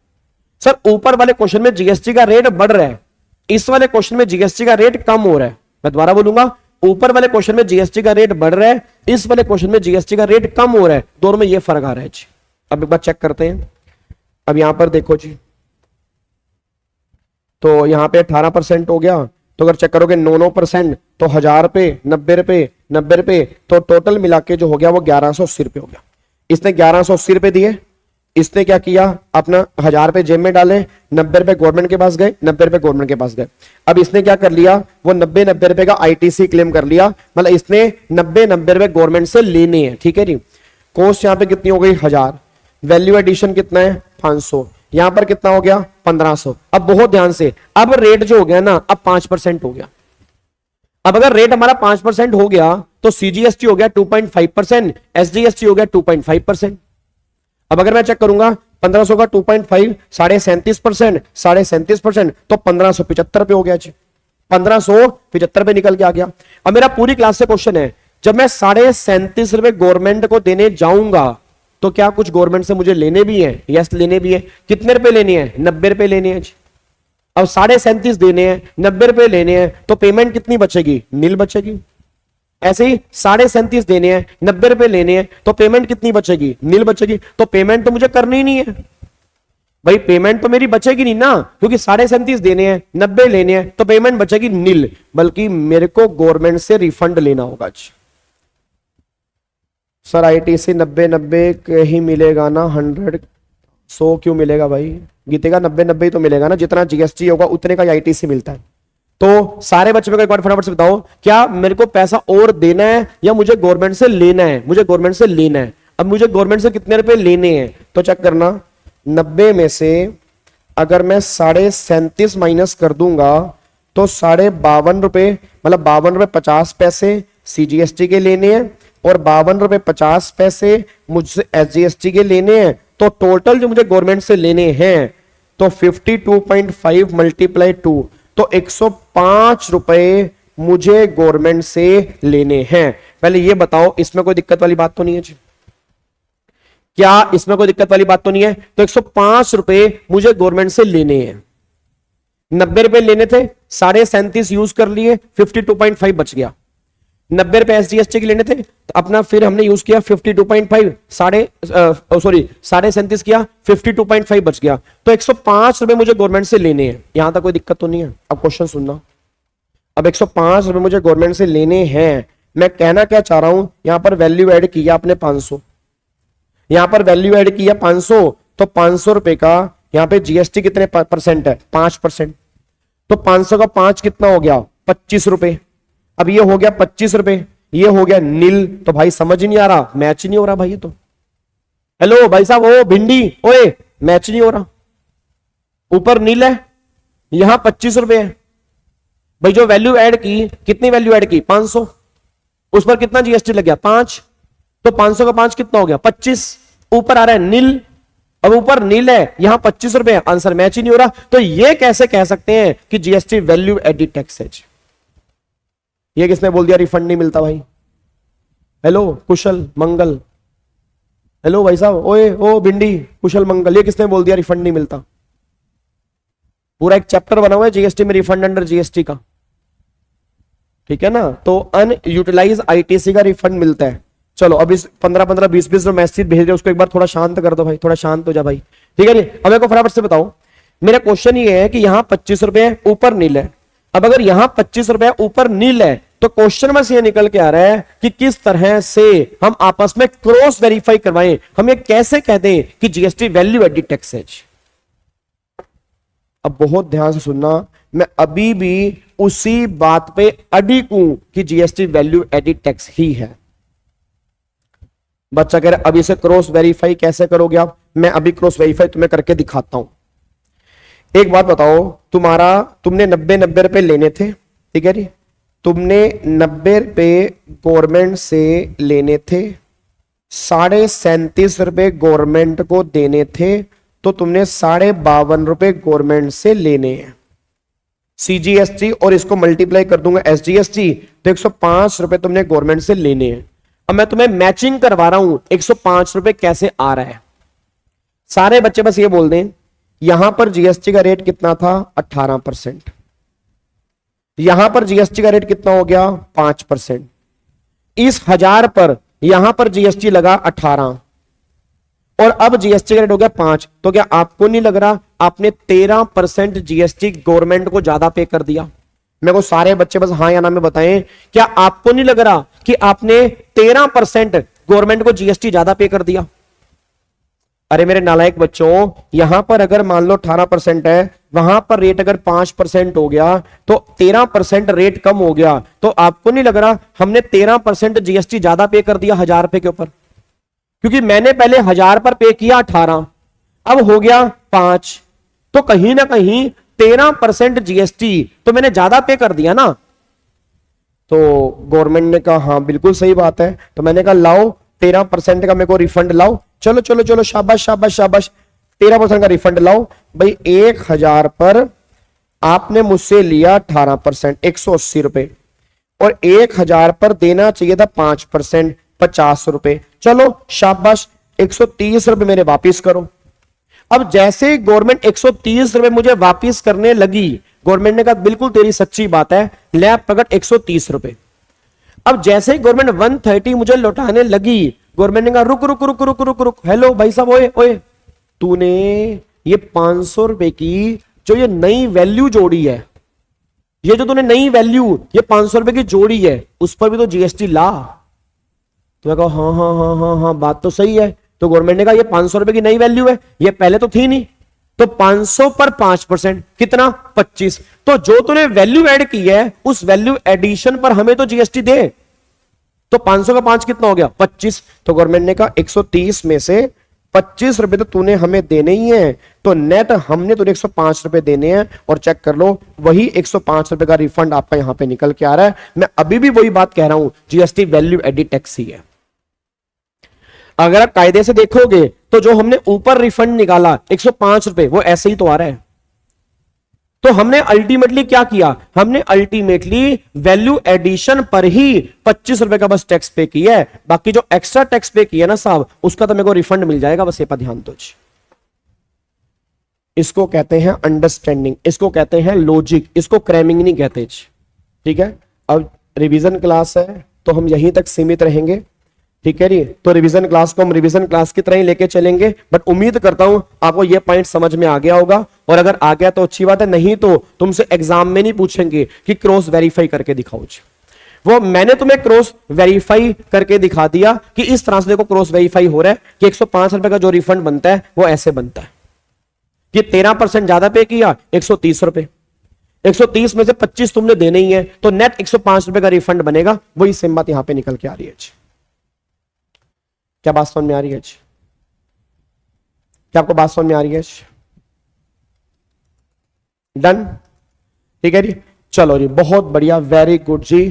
Speaker 4: सर ऊपर वाले क्वेश्चन में जीएसटी का रेट बढ़ रहा है, इस वाले क्वेश्चन में जीएसटी का रेट कम हो रहा है। मैं दोबारा बोलूंगा, ऊपर वाले क्वेश्चन में जीएसटी का रेट बढ़ रहा है, इस वाले क्वेश्चन में जीएसटी का रेट कम हो रहा है, दोनों में ये फर्क आ रहा है जी। अब एक बार चेक करते हैं। अब यहां पर देखो जी, तो यहां पे 18% हो गया, तो अगर चेक करोगे 9% तो 1000 रुपए, 90 रुपए, 90 रुपए, तो टोटल मिला के जो हो गया वो 1180 रुपए हो गया। इसने 1180 रुपए दिए, इसने क्या किया, अपना 1000 रुपए जेब में डाले, 90 रुपए गवर्नमेंट के पास गए, 90 रुपए गवर्नमेंट के पास गए। अब इसने क्या कर लिया, वो 90 रुपए का आईटीसी क्लेम कर लिया, मतलब इसने 90 रुपए गवर्नमेंट से लेने हैं, ठीक है जी। कॉस्ट यहाँ पे कितनी हो गई 1000, वैल्यू एडिशन कितना है 500, यहां पर कितना हो गया 1500। अब बहुत ध्यान से, अब रेट जो हो गया ना, अब 5% हो गया। अब अगर रेट हमारा 5% हो गया तो सीजीएसटी हो गया 2.5%, एसजीएसटी हो गया 2.5%। अब अगर मैं चेक करूंगा 1500 का 2.5 37.5%, 37.5% तो 1575 रुपए हो गया जी, 1575 रुपए निकल के आ गया। अब मेरा पूरी क्लास से क्वेश्चन है, जब मैं 37.5 रुपए गवर्नमेंट को देने जाऊंगा तो क्या कुछ गवर्नमेंट से मुझे लेने भी है? यस लेने भी है। कितने रुपए लेने हैं? 90 रुपए लेने हैं जी। अब 37.5 देने हैं, 90 रुपए लेने हैं, तो पेमेंट कितनी बचेगी? नील बचेगी। ऐसे ही 37.5 देने हैं, 90 रुपए लेने हैं, तो पेमेंट कितनी बचेगी? नील बचेगी। तो पेमेंट तो मुझे करनी ही नहीं है भाई, पेमेंट तो मेरी बचेगी नहीं ना, क्योंकि 37.5 देने हैं, 90 लेने हैं, तो पेमेंट बचेगी नील, बल्कि मेरे को गवर्नमेंट से रिफंड लेना होगा जी। सर आईटीसी 90 ही मिलेगा ना, 100 क्यों मिलेगा भाई? गीतेगा 90 ही तो मिलेगा ना, जितना जीएसटी होगा उतने का आईटीसी मिलता है। तो सारे बच्चों को एक बार फटाफट से बताओ, क्या मेरे को पैसा और देना है या मुझे गवर्नमेंट से लेना है? मुझे गवर्नमेंट से लेना है। अब मुझे गवर्नमेंट से कितने रुपए लेने हैं, तो चेक करना, 90 में से अगर मैं 37.5 माइनस कर दूंगा तो 52 रुपए, मतलब 52 रुपए 50 पैसे सीजीएसटी के लेने हैं और 52 रुपए 50 पैसे मुझसे एसजीएसटी के लेने हैं। तो टोटल जो मुझे गवर्नमेंट से लेने हैं तो 52.5 मल्टीप्लाई 2, तो 105 रुपए मुझे गवर्नमेंट से लेने हैं। पहले ये बताओ, इसमें कोई दिक्कत वाली बात तो नहीं है जी? क्या इसमें कोई दिक्कत वाली बात तो नहीं है? तो 105 रुपए मुझे गवर्नमेंट से लेने हैं। 90 रुपए लेने थे, 37.5 यूज कर लिए, 52.5 बच गया। 90 रुपए एसजीएसटी के लेने थे, तो अपना फिर हमने यूज किया 52.5, 37.5 किया, 52.5 बच गया। तो 105 रुपए मुझे गवर्नमेंट से लेने हैं। यहां तक कोई दिक्कत तो नहीं है? अब क्वेश्चन सुनना, अब 105 रुपए मुझे गवर्नमेंट से लेने हैं। मैं कहना क्या चाह रहा हूं, यहां पर वैल्यू ऐड किया आपने 500, यहां पर वैल्यू ऐड किया 500, तो 500 रुपए का यहां पे जीएसटी कितने परसेंट है? 5%। तो 500 का 5 कितना हो गया? 25 रुपए। अब ये हो गया 25 रुपए, ये हो गया नील। तो भाई समझ ही नहीं आ रहा, मैच ही नहीं हो रहा भाई ये तो। हेलो भाई साहब, ओ भिंडी, ओए मैच नहीं हो रहा, ऊपर नील है, यहां 25 रुपए है। भाई जो वैल्यू ऐड की, कितनी वैल्यू ऐड की? 500, उस पर कितना जीएसटी लग गया? 5, तो 500 का 5 कितना हो गया? 25। ऊपर आ रहा है नील, अब ऊपर नील है, यहां 25 रुपए है, आंसर मैच ही नहीं हो रहा। तो ये कैसे कह सकते हैं कि जीएसटी वैल्यू एडिड टैक्स है? ये किसने बोल दिया रिफंड नहीं मिलता भाई? हेलो कुशल मंगल, हेलो भाई साहब, ओए ओ भिंडी, कुशल मंगल, ये किसने बोल दिया रिफंड नहीं मिलता? पूरा एक चैप्टर बना हुआ है जीएसटी में, रिफंड अंडर जीएसटी का, ठीक है ना। तो अनयूटिलाइज आईटीसी का रिफंड मिलता है। चलो अब इस 15-15, 20-20 जो मैसेज भेज रहे उसको एक बार थोड़ा शांत कर दो भाई, थोड़ा शांत हो जा भाई, ठीक है जी। अब मेरे को फटाफट से बताओ, मेरा क्वेश्चन ये है कि यहां 25 रुपए है, ऊपर नील है। अब अगर यहां 25 रुपए ऊपर नील है, तो क्वेश्चन में से ये निकल के आ रहा है कि किस तरह से हम आपस में क्रॉस वेरीफाई करवाएं, हम ये कैसे कह दें कि जीएसटी वैल्यू एडिड टैक्स है। अब बहुत ध्यान से सुनना, मैं अभी भी उसी बात पे अडिग हूं कि जीएसटी वैल्यू एडिड टैक्स ही है। बच्चा कह रहा है अब इसे क्रॉस वेरीफाई कैसे करोगे आप? मैं अभी क्रॉस वेरीफाई तुम्हें करके दिखाता हूं। एक बात बताओ, तुमने 90 रुपए लेने थे, ठीक है जी, तुमने 90 रुपए गवर्नमेंट से लेने थे, 37.5 रुपए गवर्नमेंट को देने थे, तो तुमने 52.5 रुपए गवर्नमेंट से लेने हैं। सीजीएसटी और इसको मल्टीप्लाई कर दूंगा एसजीएसटी, तो 105 रुपए तुमने गवर्नमेंट से लेने हैं। अब मैं तुम्हें मैचिंग करवा रहा हूं, 105 रुपए कैसे आ रहा है। सारे बच्चे बस ये बोल दें, यहां पर जीएसटी का रेट कितना था? 18%। यहां पर जीएसटी का रेट कितना हो गया? 5%। इस 1000 पर यहां पर जीएसटी लगा 18 और अब जीएसटी का रेट हो गया 5। तो क्या आपको नहीं लग रहा आपने 13% जीएसटी गवर्नमेंट को ज्यादा पे कर दिया? मेरे को सारे बच्चे बस हाँ या ना में बताएं, क्या आपको नहीं लग रहा कि आपने 13% गवर्नमेंट को जीएसटी ज्यादा पे कर दिया? अरे मेरे नालायक बच्चों, यहां पर अगर मान लो 18% है, वहां पर रेट अगर 5% हो गया तो 13% रेट कम हो गया। तो आपको नहीं लग रहा हमने 13% जीएसटी ज्यादा पे कर दिया 1000 रुपए के ऊपर? क्योंकि मैंने पहले 1000 पर पे किया 18, अब हो गया 5, तो कहीं ना कहीं 13% जीएसटी तो मैंने ज्यादा पे कर दिया ना। तो गवर्नमेंट ने कहा हाँ बिल्कुल सही बात है। तो मैंने कहा लाओ 13% का मेरे को रिफंड लाओ। चलो चलो चलो, शाबाश शाबाश शाबाश, 13% का रिफंड लाओ भाई। 1000 पर आपने मुझसे लिया 18%, 180 रुपए, और 1000 पर देना चाहिए था 5%, 50 रुपए। चलो शाबाश, 130 रुपए मेरे वापिस करो। अब जैसे गवर्नमेंट 130 रुपए मुझे वापिस करने लगी, गवर्नमेंट ने कहा बिल्कुल तेरी सच्ची बात है, ले प्रकट 130 रुपए। अब जैसे ही गवर्नमेंट 130 मुझे लौटाने लगी, गवर्नमेंट ने कहा रुक रुक रुक रुक रुक रुक, हेलो भाई साहब, ओए ओए, तूने ये 500 रुपए की जो ये नई वैल्यू जोड़ी है, ये जो तूने नई वैल्यू ये 500 रुपए की जोड़ी है, उस पर भी तो जीएसटी ला। तो मैं कहा हाँ हाँ हाँ हाँ हाँ, बात तो सही है। तो गवर्नमेंट ने कहा ये 500 रुपए की नई वैल्यू है, ये पहले तो थी नहीं, तो 500 पर 5% कितना? 25। तो जो तूने वैल्यू ऐड की है उस वैल्यू एडिशन पर हमें तो जीएसटी दे। तो 500 का 5 कितना हो गया? 25। तो गवर्नमेंट ने कहा 130 में से 25 रुपए तो तूने हमें देने ही है, तो नेट हमने तुझे 105 रुपए देने हैं। और चेक कर लो, वही 105 रुपए का रिफंड आपका यहां पे निकल के आ रहा है। मैं अभी भी वही बात कह रहा हूं, जीएसटी वैल्यू एडिड टैक्स ही है। अगर आप कायदे से देखोगे तो जो हमने ऊपर रिफंड निकाला 105 रुपए, वो ऐसे ही तो आ रहा है। तो हमने अल्टीमेटली क्या किया? हमने अल्टीमेटली वैल्यू एडिशन पर ही 25 रुपए का बस टैक्स पे किया है। बाकी जो एक्स्ट्रा टैक्स पे किया ना साहब, उसका तो मेरे को रिफंड मिल जाएगा, बस ये पर ध्यान दो। इसको कहते हैं अंडरस्टैंडिंग, इसको कहते हैं लॉजिक, इसको क्रैमिंग नहीं कहते। ठीक है, अब रिवीजन क्लास है तो हम यहीं तक सीमित रहेंगे। ठीक है जी, तो रिवीजन क्लास को हम रिवीजन क्लास की तरह ही लेके चलेंगे। बट उम्मीद करता हूं आपको ये पॉइंट समझ में आ गया होगा, और अगर आ गया तो अच्छी बात है, नहीं तो तुमसे एग्जाम में नहीं पूछेंगे कि क्रॉस वेरीफाई करके दिखाओ। वो मैंने तुम्हें क्रॉस वेरीफाई करके दिखा दिया कि इस तरह से देखो क्रॉस वेरीफाई हो रहा है कि 105 रुपए का जो रिफंड बनता है वो ऐसे बनता है कि 13% ज्यादा पे किया 130 रुपए, 130 में से 25 तुमने देने ही है, तो नेट 105 रुपए का रिफंड बनेगा। वही सेम बात यहां पे निकल के आ रही है। क्या बात समझ में आ रही है? क्या आपको बात समझ में आ रही है? डन, ठीक है जी। चलो जी, बहुत बढ़िया, वेरी गुड जी।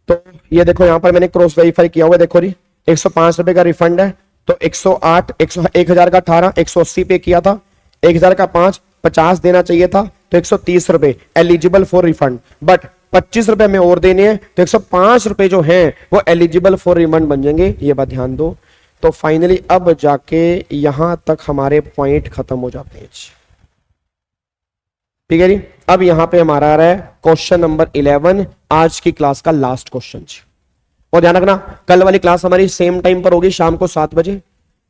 Speaker 4: तो ये देखो यहां पर मैंने क्रॉस वेरीफाई किया हुआ, देखो जी 105 रुपए का रिफंड है, तो 108 1000 का 18 180 पे किया था, 1000 का 5 50 देना चाहिए था, तो 130 रुपए एलिजिबल फॉर रिफंड, बट 25 रुपए हमें और देने हैं, तो 105 रुपए जो हैं वो एलिजिबल फॉर रिफंड बन जाएंगे। ये बात ध्यान दो। तो फाइनली अब जाके यहां तक हमारे पॉइंट खत्म हो जाते हैं, ठीक है जी। अब यहां पे हमारा आ रहा है क्वेश्चन नंबर 11, आज की क्लास का लास्ट क्वेश्चन। और ध्यान रखना कल वाली क्लास हमारी सेम टाइम पर होगी, शाम को 7 बजे,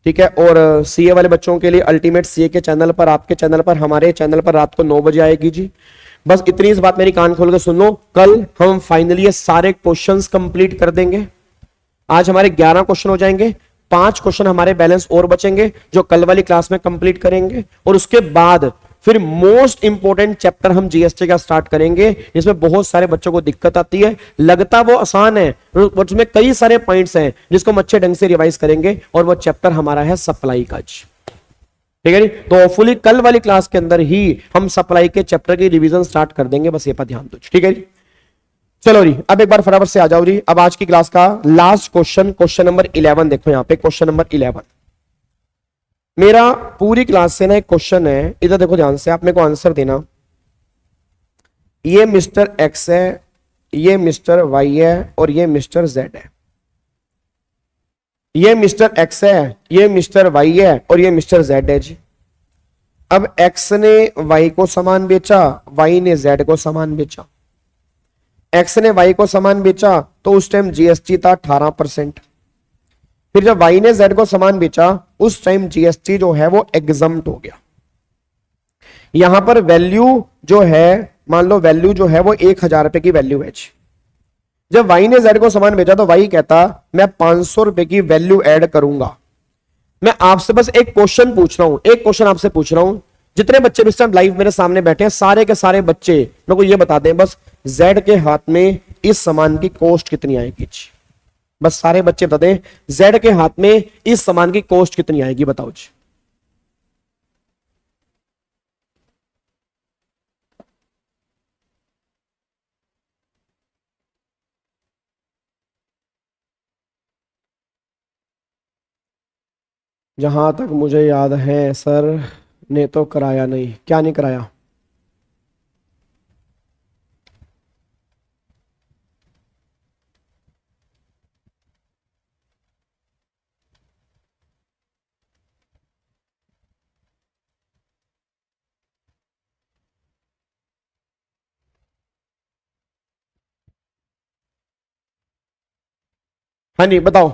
Speaker 4: ठीक है। और सीए वाले बच्चों के लिए अल्टीमेट सीए के चैनल पर, आपके चैनल पर, हमारे चैनल पर रात को 9 बजे आएगी जी। बस इतनी इस बात मेरी कान खोल के सुन लो, कल हम फाइनली ये सारे क्वेश्चंस कंप्लीट कर देंगे। आज हमारे 11 क्वेश्चन हो जाएंगे, 5 क्वेश्चन हमारे बैलेंस और बचेंगे जो कल वाली क्लास में कंप्लीट करेंगे, और उसके बाद फिर मोस्ट इंपोर्टेंट चैप्टर हम जीएसटी का स्टार्ट करेंगे, जिसमें बहुत सारे बच्चों को दिक्कत आती है, लगता वो आसान है, उसमें कई सारे पॉइंट्स हैं जिसको हम अच्छे ढंग से रिवाइज करेंगे, और वो चैप्टर हमारा है सप्लाई का, ठीक है जी। तो होपफुली कल वाली क्लास के अंदर ही हम सप्लाई के चैप्टर की रिवीजन स्टार्ट कर देंगे, बस ये पर ध्यान दो, ठीक है जी। चलो जी, अब एक बार फटाफट से आ जाओ जी। अब आज की क्लास का लास्ट क्वेश्चन, क्वेश्चन नंबर 11 देखो यहां पे, क्वेश्चन नंबर 11 मेरा पूरी क्लास से ना एक क्वेश्चन है, इधर देखो ध्यान से, आप मेरे को आंसर देना। ये मिस्टर एक्स है, ये मिस्टर वाई है, और ये मिस्टर जेड है। ये मिस्टर एक्स है, ये मिस्टर वाई है, और ये मिस्टर जेड है जी। अब एक्स ने वाई को सामान बेचा, वाई ने जेड को सामान बेचा। एक्स ने वाई को सामान बेचा तो उस टाइम जीएसटी था 18%। फिर जब वाई ने जेड को सामान बेचा उस टाइम जीएसटी जो है वो एग्जम्प्ट हो गया। यहां पर वैल्यू जो है, मान लो वैल्यू जो है वो 1000 रुपए की वैल्यू है। जब वाई ने जेड को सामान बेचा तो वाई कहता मैं 500 रुपए की वैल्यू ऐड करूंगा। मैं आपसे बस एक क्वेश्चन पूछ रहा हूं, एक क्वेश्चन आपसे पूछ रहा हूं, जितने बच्चे इस टाइम लाइव मेरे सामने बैठे हैं सारे के सारे बच्चे मेरे को ये बता दें बस, जेड के हाथ में इस सामान की कॉस्ट कितनी आएगी। बस सारे बच्चे बता दें जेड के हाथ में इस सामान की कॉस्ट कितनी आएगी, बताओ जी। जहां तक मुझे याद है सर ने तो कराया नहीं। क्या नहीं कराया? हाँ जी बताओ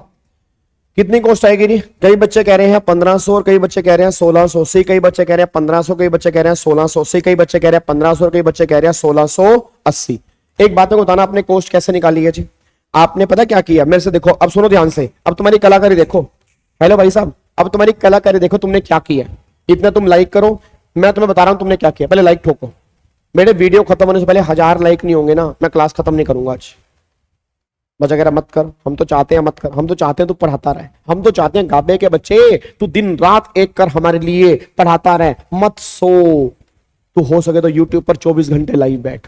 Speaker 4: कितनी कॉस्ट आएगी जी। कई बच्चे कह रहे हैं 1500 और कई बच्चे कह रहे हैं 1680, कई बच्चे कह रहे हैं 1500, कई बच्चे कह रहे हैं 1680, कई बच्चे कह रहे हैं 1500 और कई बच्चे कह रहे हैं 1680। एक बात को बताना, आपने कॉस्ट कैसे निकाली है जी? आपने पता क्या किया मेरे से देखो, अब सुनो ध्यान से, अब तुम्हारी कलाकारी देखो। हेलो भाई साहब, अब तुम्हारी कलाकारी देखो, तुमने क्या किया। इतना तुम लाइक करो, मैं तुम्हें बता रहा हूं तुमने क्या किया। पहले लाइक ठोको, मेरे वीडियो खत्म होने से पहले 1000 लाइक नहीं होंगे ना मैं क्लास खत्म नहीं करूंगा आज। बचा वगैरह मत कर, हम तो चाहते हैं मत कर, हम तो चाहते हैं तू पढ़ाता रहे, हम तो चाहते हैं गाबे के बच्चे तू दिन रात एक कर हमारे लिए पढ़ाता रहे, मत सो। तू हो सके तो YouTube पर 24 घंटे लाइव बैठ,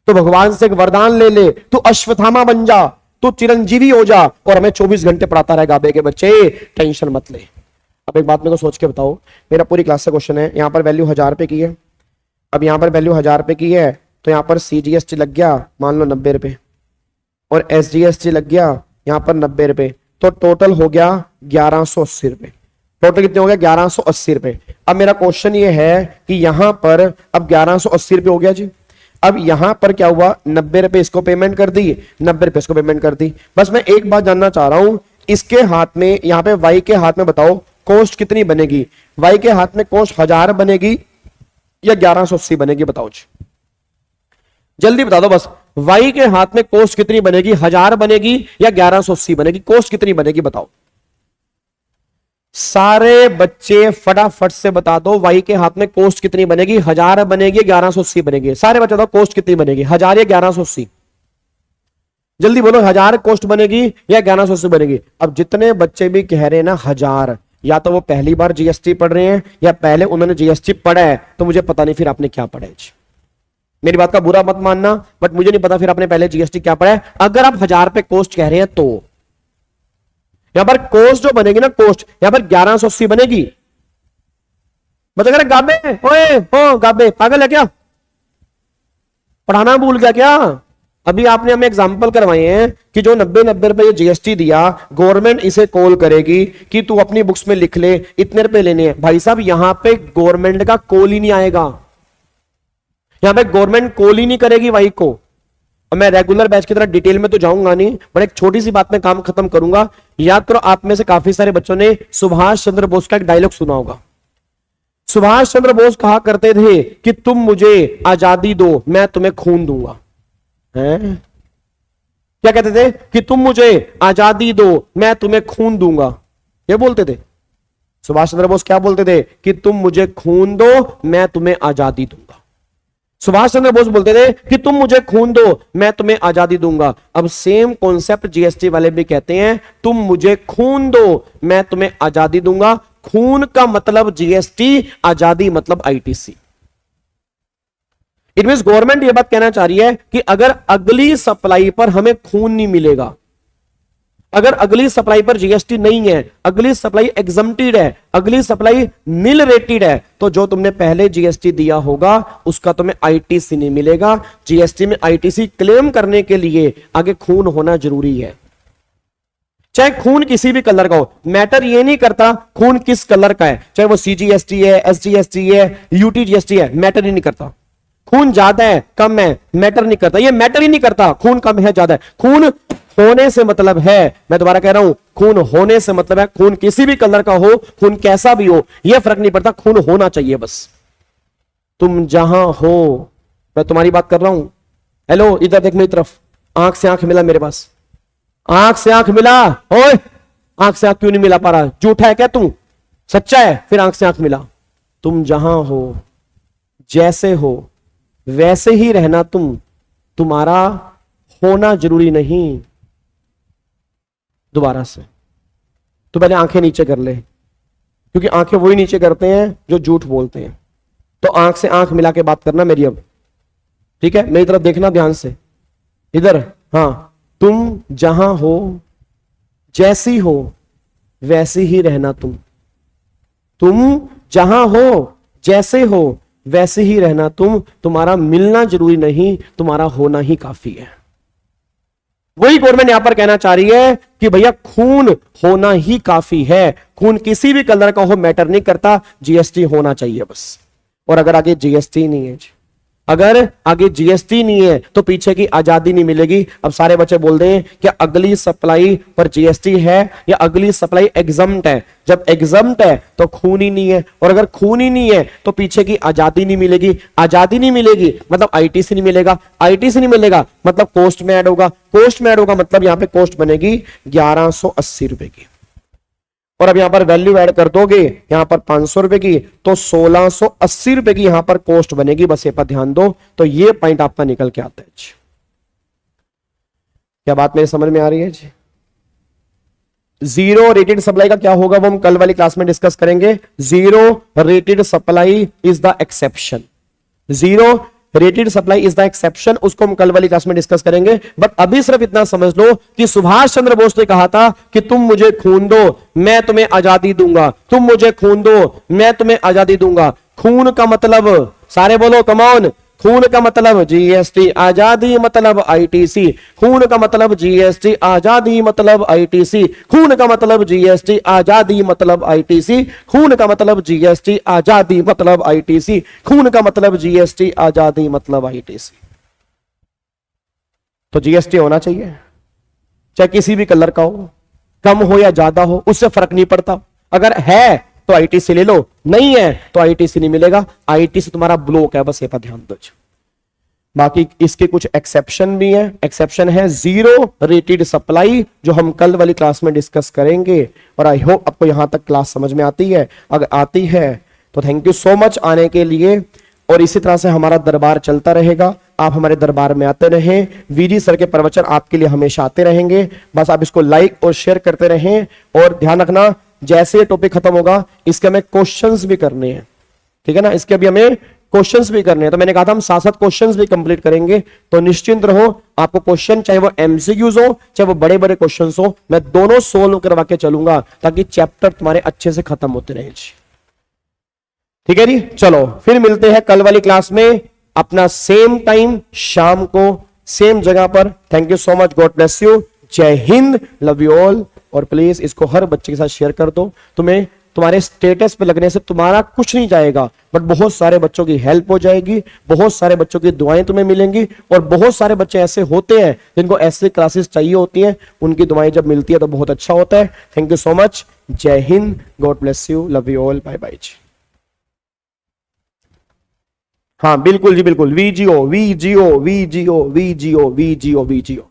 Speaker 4: तो भगवान से एक वरदान ले ले, तू अश्वत्थामा बन जा, तू चिरंजीवी हो जा और हमें 24 घंटे पढ़ाता रहे गाबे के बच्चे, टेंशन मत ले। अब एक बात मेरे को सोच के बताओ, मेरा पूरी क्लास से क्वेश्चन है, यहाँ पर वैल्यू 1000 रुपए की है। अब यहाँ पर वैल्यू 1000 रुपए की है तो यहाँ पर CGST लग गया मान लो 90 रुपए और SGST लग गया यहाँ पर 90 रुपए, तो टोटल हो गया 1180 रुपए। टोटल कितने हो गया? 1180 रुपए। अब मेरा क्वेश्चन ये है कि यहां पर अब 1180 रुपए हो गया जी। अब यहां पर क्या हुआ? 90 रुपए इसको पेमेंट कर दी, 90 रुपए इसको पेमेंट कर दी। बस मैं एक बात जानना चाह रहा हूं, इसके हाथ में, यहाँ पे वाई के हाथ में बताओ कॉस्ट कितनी बनेगी? वाई के हाथ में कॉस्ट 1000 बनेगी या 1180 बनेगी? बताओ जी, जल्दी बता दो बस। वाई के हाथ में कॉस्ट कितनी बनेगी? 1000 बनेगी या 1180 बनेगी? कॉस्ट कितनी बनेगी बताओ? सारे बच्चे फटाफट से बता दो, वाई के हाथ में कॉस्ट कितनी बनेगी? 1000 बनेगी, 1180 बनेगी? सारे बच्चे बताओ कॉस्ट कितनी बनेगी, 1000 या 1180? जल्दी बोलो, 1000 कॉस्ट बनेगी या 1180 बनेगी? अब जितने बच्चे भी कह रहे हैं ना 1000, या तो वो पहली बार जीएसटी पढ़ रहे हैं या पहले उन्होंने जीएसटी पढ़ा है, तो मुझे पता नहीं फिर आपने क्या पढ़ा है जी। मेरी बात का बुरा मत मानना, बट मुझे नहीं पता फिर आपने पहले जीएसटी क्या पढ़ा है। अगर आप 1000 रुपए कॉस्ट कह रहे हैं तो यहां पर कॉस्ट जो बनेगी ना, कॉस्ट यहां पर 1180 बनेगी। बता कह रहे गाबे, ओए हो गाबे, पागल है क्या, पढ़ाना भूल गया क्या? अभी आपने हमें एग्जांपल करवाए हैं कि जो 90 रुपए जीएसटी दिया, गवर्नमेंट इसे कॉल करेगी कि तू अपनी बुक्स में लिख ले इतने रुपए लेने हैं। भाई साहब यहां पे गवर्नमेंट का कॉल ही नहीं आएगा, यहां पे गवर्नमेंट कॉल ही नहीं करेगी भाई को। और मैं रेगुलर बैच की तरह डिटेल में तो जाऊंगा नहीं, बट एक छोटी सी बात में काम खत्म करूंगा। याद करो, आप में से काफी सारे बच्चों ने सुभाष चंद्र बोस का एक डायलॉग सुना होगा। सुभाष चंद्र बोस कहा करते थे कि तुम मुझे आजादी दो, मैं तुम्हें खून दूंगा। हैं? क्या कहते थे कि तुम मुझे आजादी दो, मैं तुम्हें खून दूंगा, ये बोलते थे सुभाष चंद्र बोस। क्या बोलते थे कि तुम मुझे खून दो, मैं तुम्हें आजादी दूंगा। सुभाष चंद्र बोस बोलते थे कि तुम मुझे खून दो, मैं तुम्हें आजादी दूंगा। अब सेम कॉन्सेप्ट जीएसटी वाले भी कहते हैं, तुम मुझे खून दो, मैं तुम्हें आजादी दूंगा। खून का मतलब जीएसटी, आजादी मतलब आईटीसी। इट मींस गवर्नमेंट ये बात कहना चाह रही है कि अगर अगली सप्लाई पर हमें खून नहीं मिलेगा, अगर अगली सप्लाई पर जीएसटी नहीं है, अगली सप्लाई एग्जम्प्टेड है, अगली सप्लाई नील रेटेड है, तो जो तुमने पहले जीएसटी दिया होगा उसका तुम्हें आईटीसी नहीं मिलेगा। जीएसटी में आईटीसी क्लेम करने के लिए आगे खून होना जरूरी है, चाहे खून किसी भी कलर का हो। मैटर ये नहीं करता खून किस कलर का है, चाहे वो सीजीएसटी है, एसजीएसटी है, यूटीजीएसटी है, मैटर ही नहीं करता। खून ज्यादा है कम है मैटर नहीं करता, ये मैटर ही नहीं करता खून कम है ज्यादा है। खून होने से मतलब है, मैं दोबारा कह रहा हूं, खून होने से मतलब है, खून किसी भी कलर का हो, खून कैसा भी हो, यह फर्क नहीं पड़ता, खून होना चाहिए बस। तुम जहां हो, मैं तुम्हारी बात कर रहा हूं। हेलो, इधर देख मेरी तरफ, आंख से आंख मिला मेरे पास, आंख से आंख मिला। ओए, आंख से आंख क्यों नहीं मिला पा रहा? झूठा है क्या तू? सच्चा है फिर आंख से आंख मिला। तुम जहां हो, जैसे हो, वैसे ही रहना तुम, तुम्हारा होना जरूरी नहीं। दोबारा से, तो पहले आंखें नीचे कर ले, क्योंकि आंखें वही नीचे करते हैं जो झूठ बोलते हैं। तो आंख से आंख मिला के बात करना मेरी अब, ठीक है? मेरी तरफ देखना ध्यान से, इधर। हां, तुम जहां हो, जैसी हो, वैसी ही रहना तुम। तुम जहां हो, जैसे हो, वैसे ही रहना तुम। तुम्हारा मिलना जरूरी नहीं, तुम्हारा होना ही काफी है। वही गवर्नमेंट यहां पर कहना चाह रही है कि भैया खून होना ही काफी है। खून किसी भी कलर का हो मैटर नहीं करता, जीएसटी होना चाहिए बस। और अगर आगे जीएसटी नहीं है, अगर आगे जीएसटी नहीं है तो पीछे की आजादी नहीं मिलेगी। अब सारे बच्चे बोल दें कि अगली सप्लाई पर जीएसटी है या अगली सप्लाई एग्जम्प्ट है। जब एग्जम्प्ट है तो खून ही नहीं है, और अगर खून ही नहीं है तो पीछे की आजादी नहीं मिलेगी। आजादी नहीं मिलेगी मतलब आईटीसी नहीं मिलेगा, आईटीसी नहीं मिलेगा मतलब कॉस्ट में ऐड होगा, कॉस्ट में ऐड होगा मतलब यहां पे कॉस्ट बनेगी 1180 रुपए की। और अब यहां पर वैल्यू ऐड कर दोगे यहां पर 500 रुपए की, तो 1680 रुपए की यहां पर कॉस्ट बनेगी। बस ये पर ध्यान दो, तो ये पॉइंट आपका निकल के आता है जी। क्या बात मेरे समझ में आ रही है जी? जीरो रेटेड सप्लाई का क्या होगा वो हम कल वाली क्लास में डिस्कस करेंगे। Zero rated supply is the exception, zero rated supply is the exception, उसको हम कल वाली क्लास में डिस्कस करेंगे। बट अभी सिर्फ इतना समझ लो कि सुभाष चंद्र बोस ने कहा था कि तुम मुझे खून दो, मैं तुम्हें आजादी दूंगा। तुम मुझे खून दो, मैं तुम्हें आजादी दूंगा। खून का मतलब, सारे बोलो कमॉन, खून का मतलब जीएसटी, आजादी मतलब आईटीसी। खून का मतलब जीएसटी, आजादी मतलब आईटीसी। खून का मतलब जीएसटी, आजादी मतलब आईटीसी। खून का मतलब जीएसटी, आजादी मतलब आईटीसी। खून का मतलब जीएसटी, आजादी मतलब आईटीसी। तो जीएसटी होना चाहिए, चाहे किसी भी कलर का हो, कम हो या ज्यादा हो, उससे फर्क नहीं पड़ता। अगर है तो आईटीसी ले लो, नहीं है तो आईटीसी नहीं मिलेगा। आईटीसी तुम्हारा ब्लॉक है, बस ये पर ध्यान दो। बाकी इसके कुछ एक्सेप्शन भी हैं। एक्सेप्शन है जीरो रेटेड सप्लाई, जो हम कल वाली क्लास में डिस्कस करेंगे। और आई होप आपको यहां तक क्लास समझ में आती है। अगर आती है तो थैंक यू सो मच आने के लिए। और इसी तरह से हमारा दरबार चलता रहेगा, आप हमारे दरबार में आते रहें। वीजी सर के प्रवचन आपके लिए हमेशा आते रहेंगे। बस आप इसको लाइक और शेयर करते रहें। और ध्यान रखना, जैसे ये टॉपिक खत्म होगा इसके हमें क्वेश्चंस भी करने हैं, ठीक है ना, इसके अभी हमें क्वेश्चंस भी करने हैं। तो मैंने कहा था हम साथ साथ क्वेश्चंस भी कंप्लीट करेंगे, तो निश्चिंत रहो, आपको क्वेश्चन चाहे वो एमसीक्यूज हो चाहे वो बड़े बड़े क्वेश्चंस हो, मैं दोनों सोल्व करवा के चलूंगा ताकि चैप्टर तुम्हारे अच्छे से खत्म होते रहे। ठीक है जी, चलो फिर मिलते हैं कल वाली क्लास में, अपना सेम टाइम शाम को सेम जगह पर। Thank you so much, God bless you, जय हिंद, लव यू ऑल। और प्लीज इसको हर बच्चे के साथ शेयर कर दो। तुम्हारे स्टेटस पे लगने से तुम्हारा कुछ नहीं जाएगा, बट बहुत सारे बच्चों की हेल्प हो जाएगी, बहुत सारे बच्चों की दुआएं तुम्हें मिलेंगी, और बहुत सारे बच्चे ऐसे होते हैं जिनको ऐसे क्लासेस चाहिए होती हैं, उनकी दुआएं जब मिलती है तो बहुत अच्छा होता है। थैंक यू सो मच, जय हिंद, God bless you, love you all, bye bye जी। हाँ बिल्कुल जी बिल्कुल, वीजीओ वीजीओ वीजीओ वीजीओ वीजीओ वीजीओ।